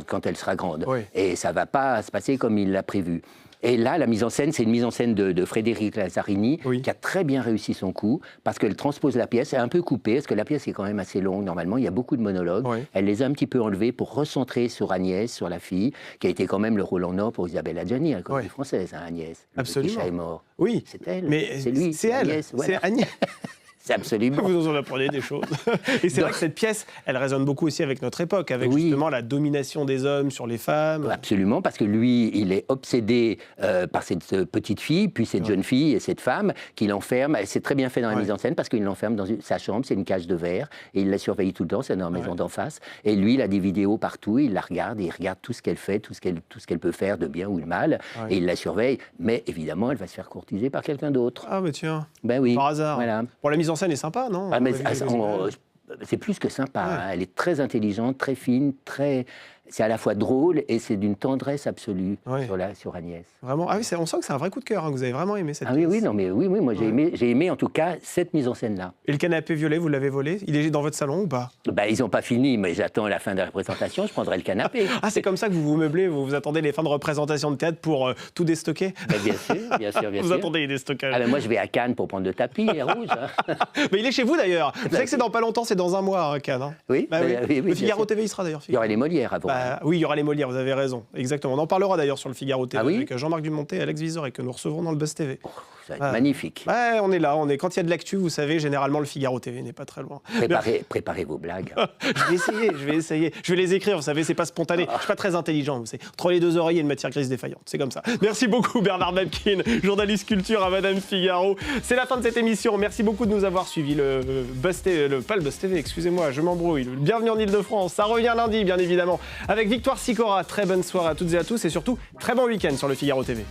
quand elle sera grande. Oui. Et ça va pas se passer comme il l'a prévu. Et là, la mise en scène, c'est une mise en scène de Frédéric Lazzarini, qui a très bien réussi son coup, parce qu'elle transpose la pièce, elle est un peu coupée, parce que la pièce est quand même assez longue, normalement, il y a beaucoup de monologues. Oui. Elle les a un petit peu enlevés pour recentrer sur Agnès, sur la fille, qui a été quand même le rôle en or pour Isabelle Adjani, la comédie française, hein, Agnès. Absolument. Le petit chat est mort. Oui. C'est elle. Mais c'est lui. C'est elle. Agnès, voilà. C'est Agnès. C'est absolument. Vous en apprenez des choses. Et c'est vrai que cette pièce, elle résonne beaucoup aussi avec notre époque, avec justement la domination des hommes sur les femmes. Absolument, parce que lui, il est obsédé par cette petite fille, puis cette jeune fille et cette femme qui l'enferme. C'est très bien fait dans la mise en scène, parce qu'il l'enferme dans sa chambre, c'est une cage de verre, et il la surveille tout le temps, c'est dans la maison d'en face. Et lui, il a des vidéos partout, il la regarde, et il regarde tout ce qu'elle fait, tout ce qu'elle peut faire de bien ou de mal, et il la surveille. Mais évidemment, elle va se faire courtiser par quelqu'un d'autre. Ah, mais tiens. Ben oui. Par hasard. Voilà. Pour la mise en scène est sympa, non? Ah, mais c'est plus que sympa. Hein. Elle est très intelligente, très fine, c'est à la fois drôle et c'est d'une tendresse absolue sur Agnès. Vraiment. Ah oui, on sent que c'est un vrai coup de cœur, hein, que vous avez vraiment aimé cette pièce. Oui, moi j'ai aimé en tout cas cette mise en scène-là. Et le canapé violet, vous l'avez volé? Il est dans votre salon ou pas? Ils n'ont pas fini, mais j'attends la fin de la représentation, je prendrai le canapé. Ah, c'est comme ça que vous vous meublez, vous attendez les fins de représentation de théâtre pour tout déstocker? Bien sûr. Vous attendez les déstockages. Moi je vais à Cannes pour prendre le tapis rouge. Hein. Mais il est chez vous d'ailleurs. Vous savez que c'est dans pas longtemps, c'est dans un mois, Cannes. Hein. Oui. Le Figaro TV, il sera d'ailleurs. Il y aura les Molières avant. Oui, il y aura les Molières, vous avez raison. Exactement. On en parlera d'ailleurs sur le Figaro TV avec Jean-Marc Dumontet et Alex Vizorek, que nous recevrons dans le Buzz TV. Ça va être magnifique. On est là. Quand il y a de l'actu, vous savez, généralement le Figaro TV n'est pas très loin. Préparez vos blagues. Je vais essayer. Je vais les écrire, vous savez, c'est pas spontané. Je suis pas très intelligent, vous savez. Entre les deux oreilles et une matière grise défaillante. C'est comme ça. Merci beaucoup Bernard Babkin, journaliste culture à Madame Figaro. C'est la fin de cette émission. Merci beaucoup de nous avoir suivis. Pas le Buzz TV, excusez-moi, je m'embrouille. Bienvenue en Ile-de-France. Ça revient lundi, bien évidemment, avec Victoire Sicora. Très bonne soirée à toutes et à tous et surtout, très bon week-end sur le Figaro TV.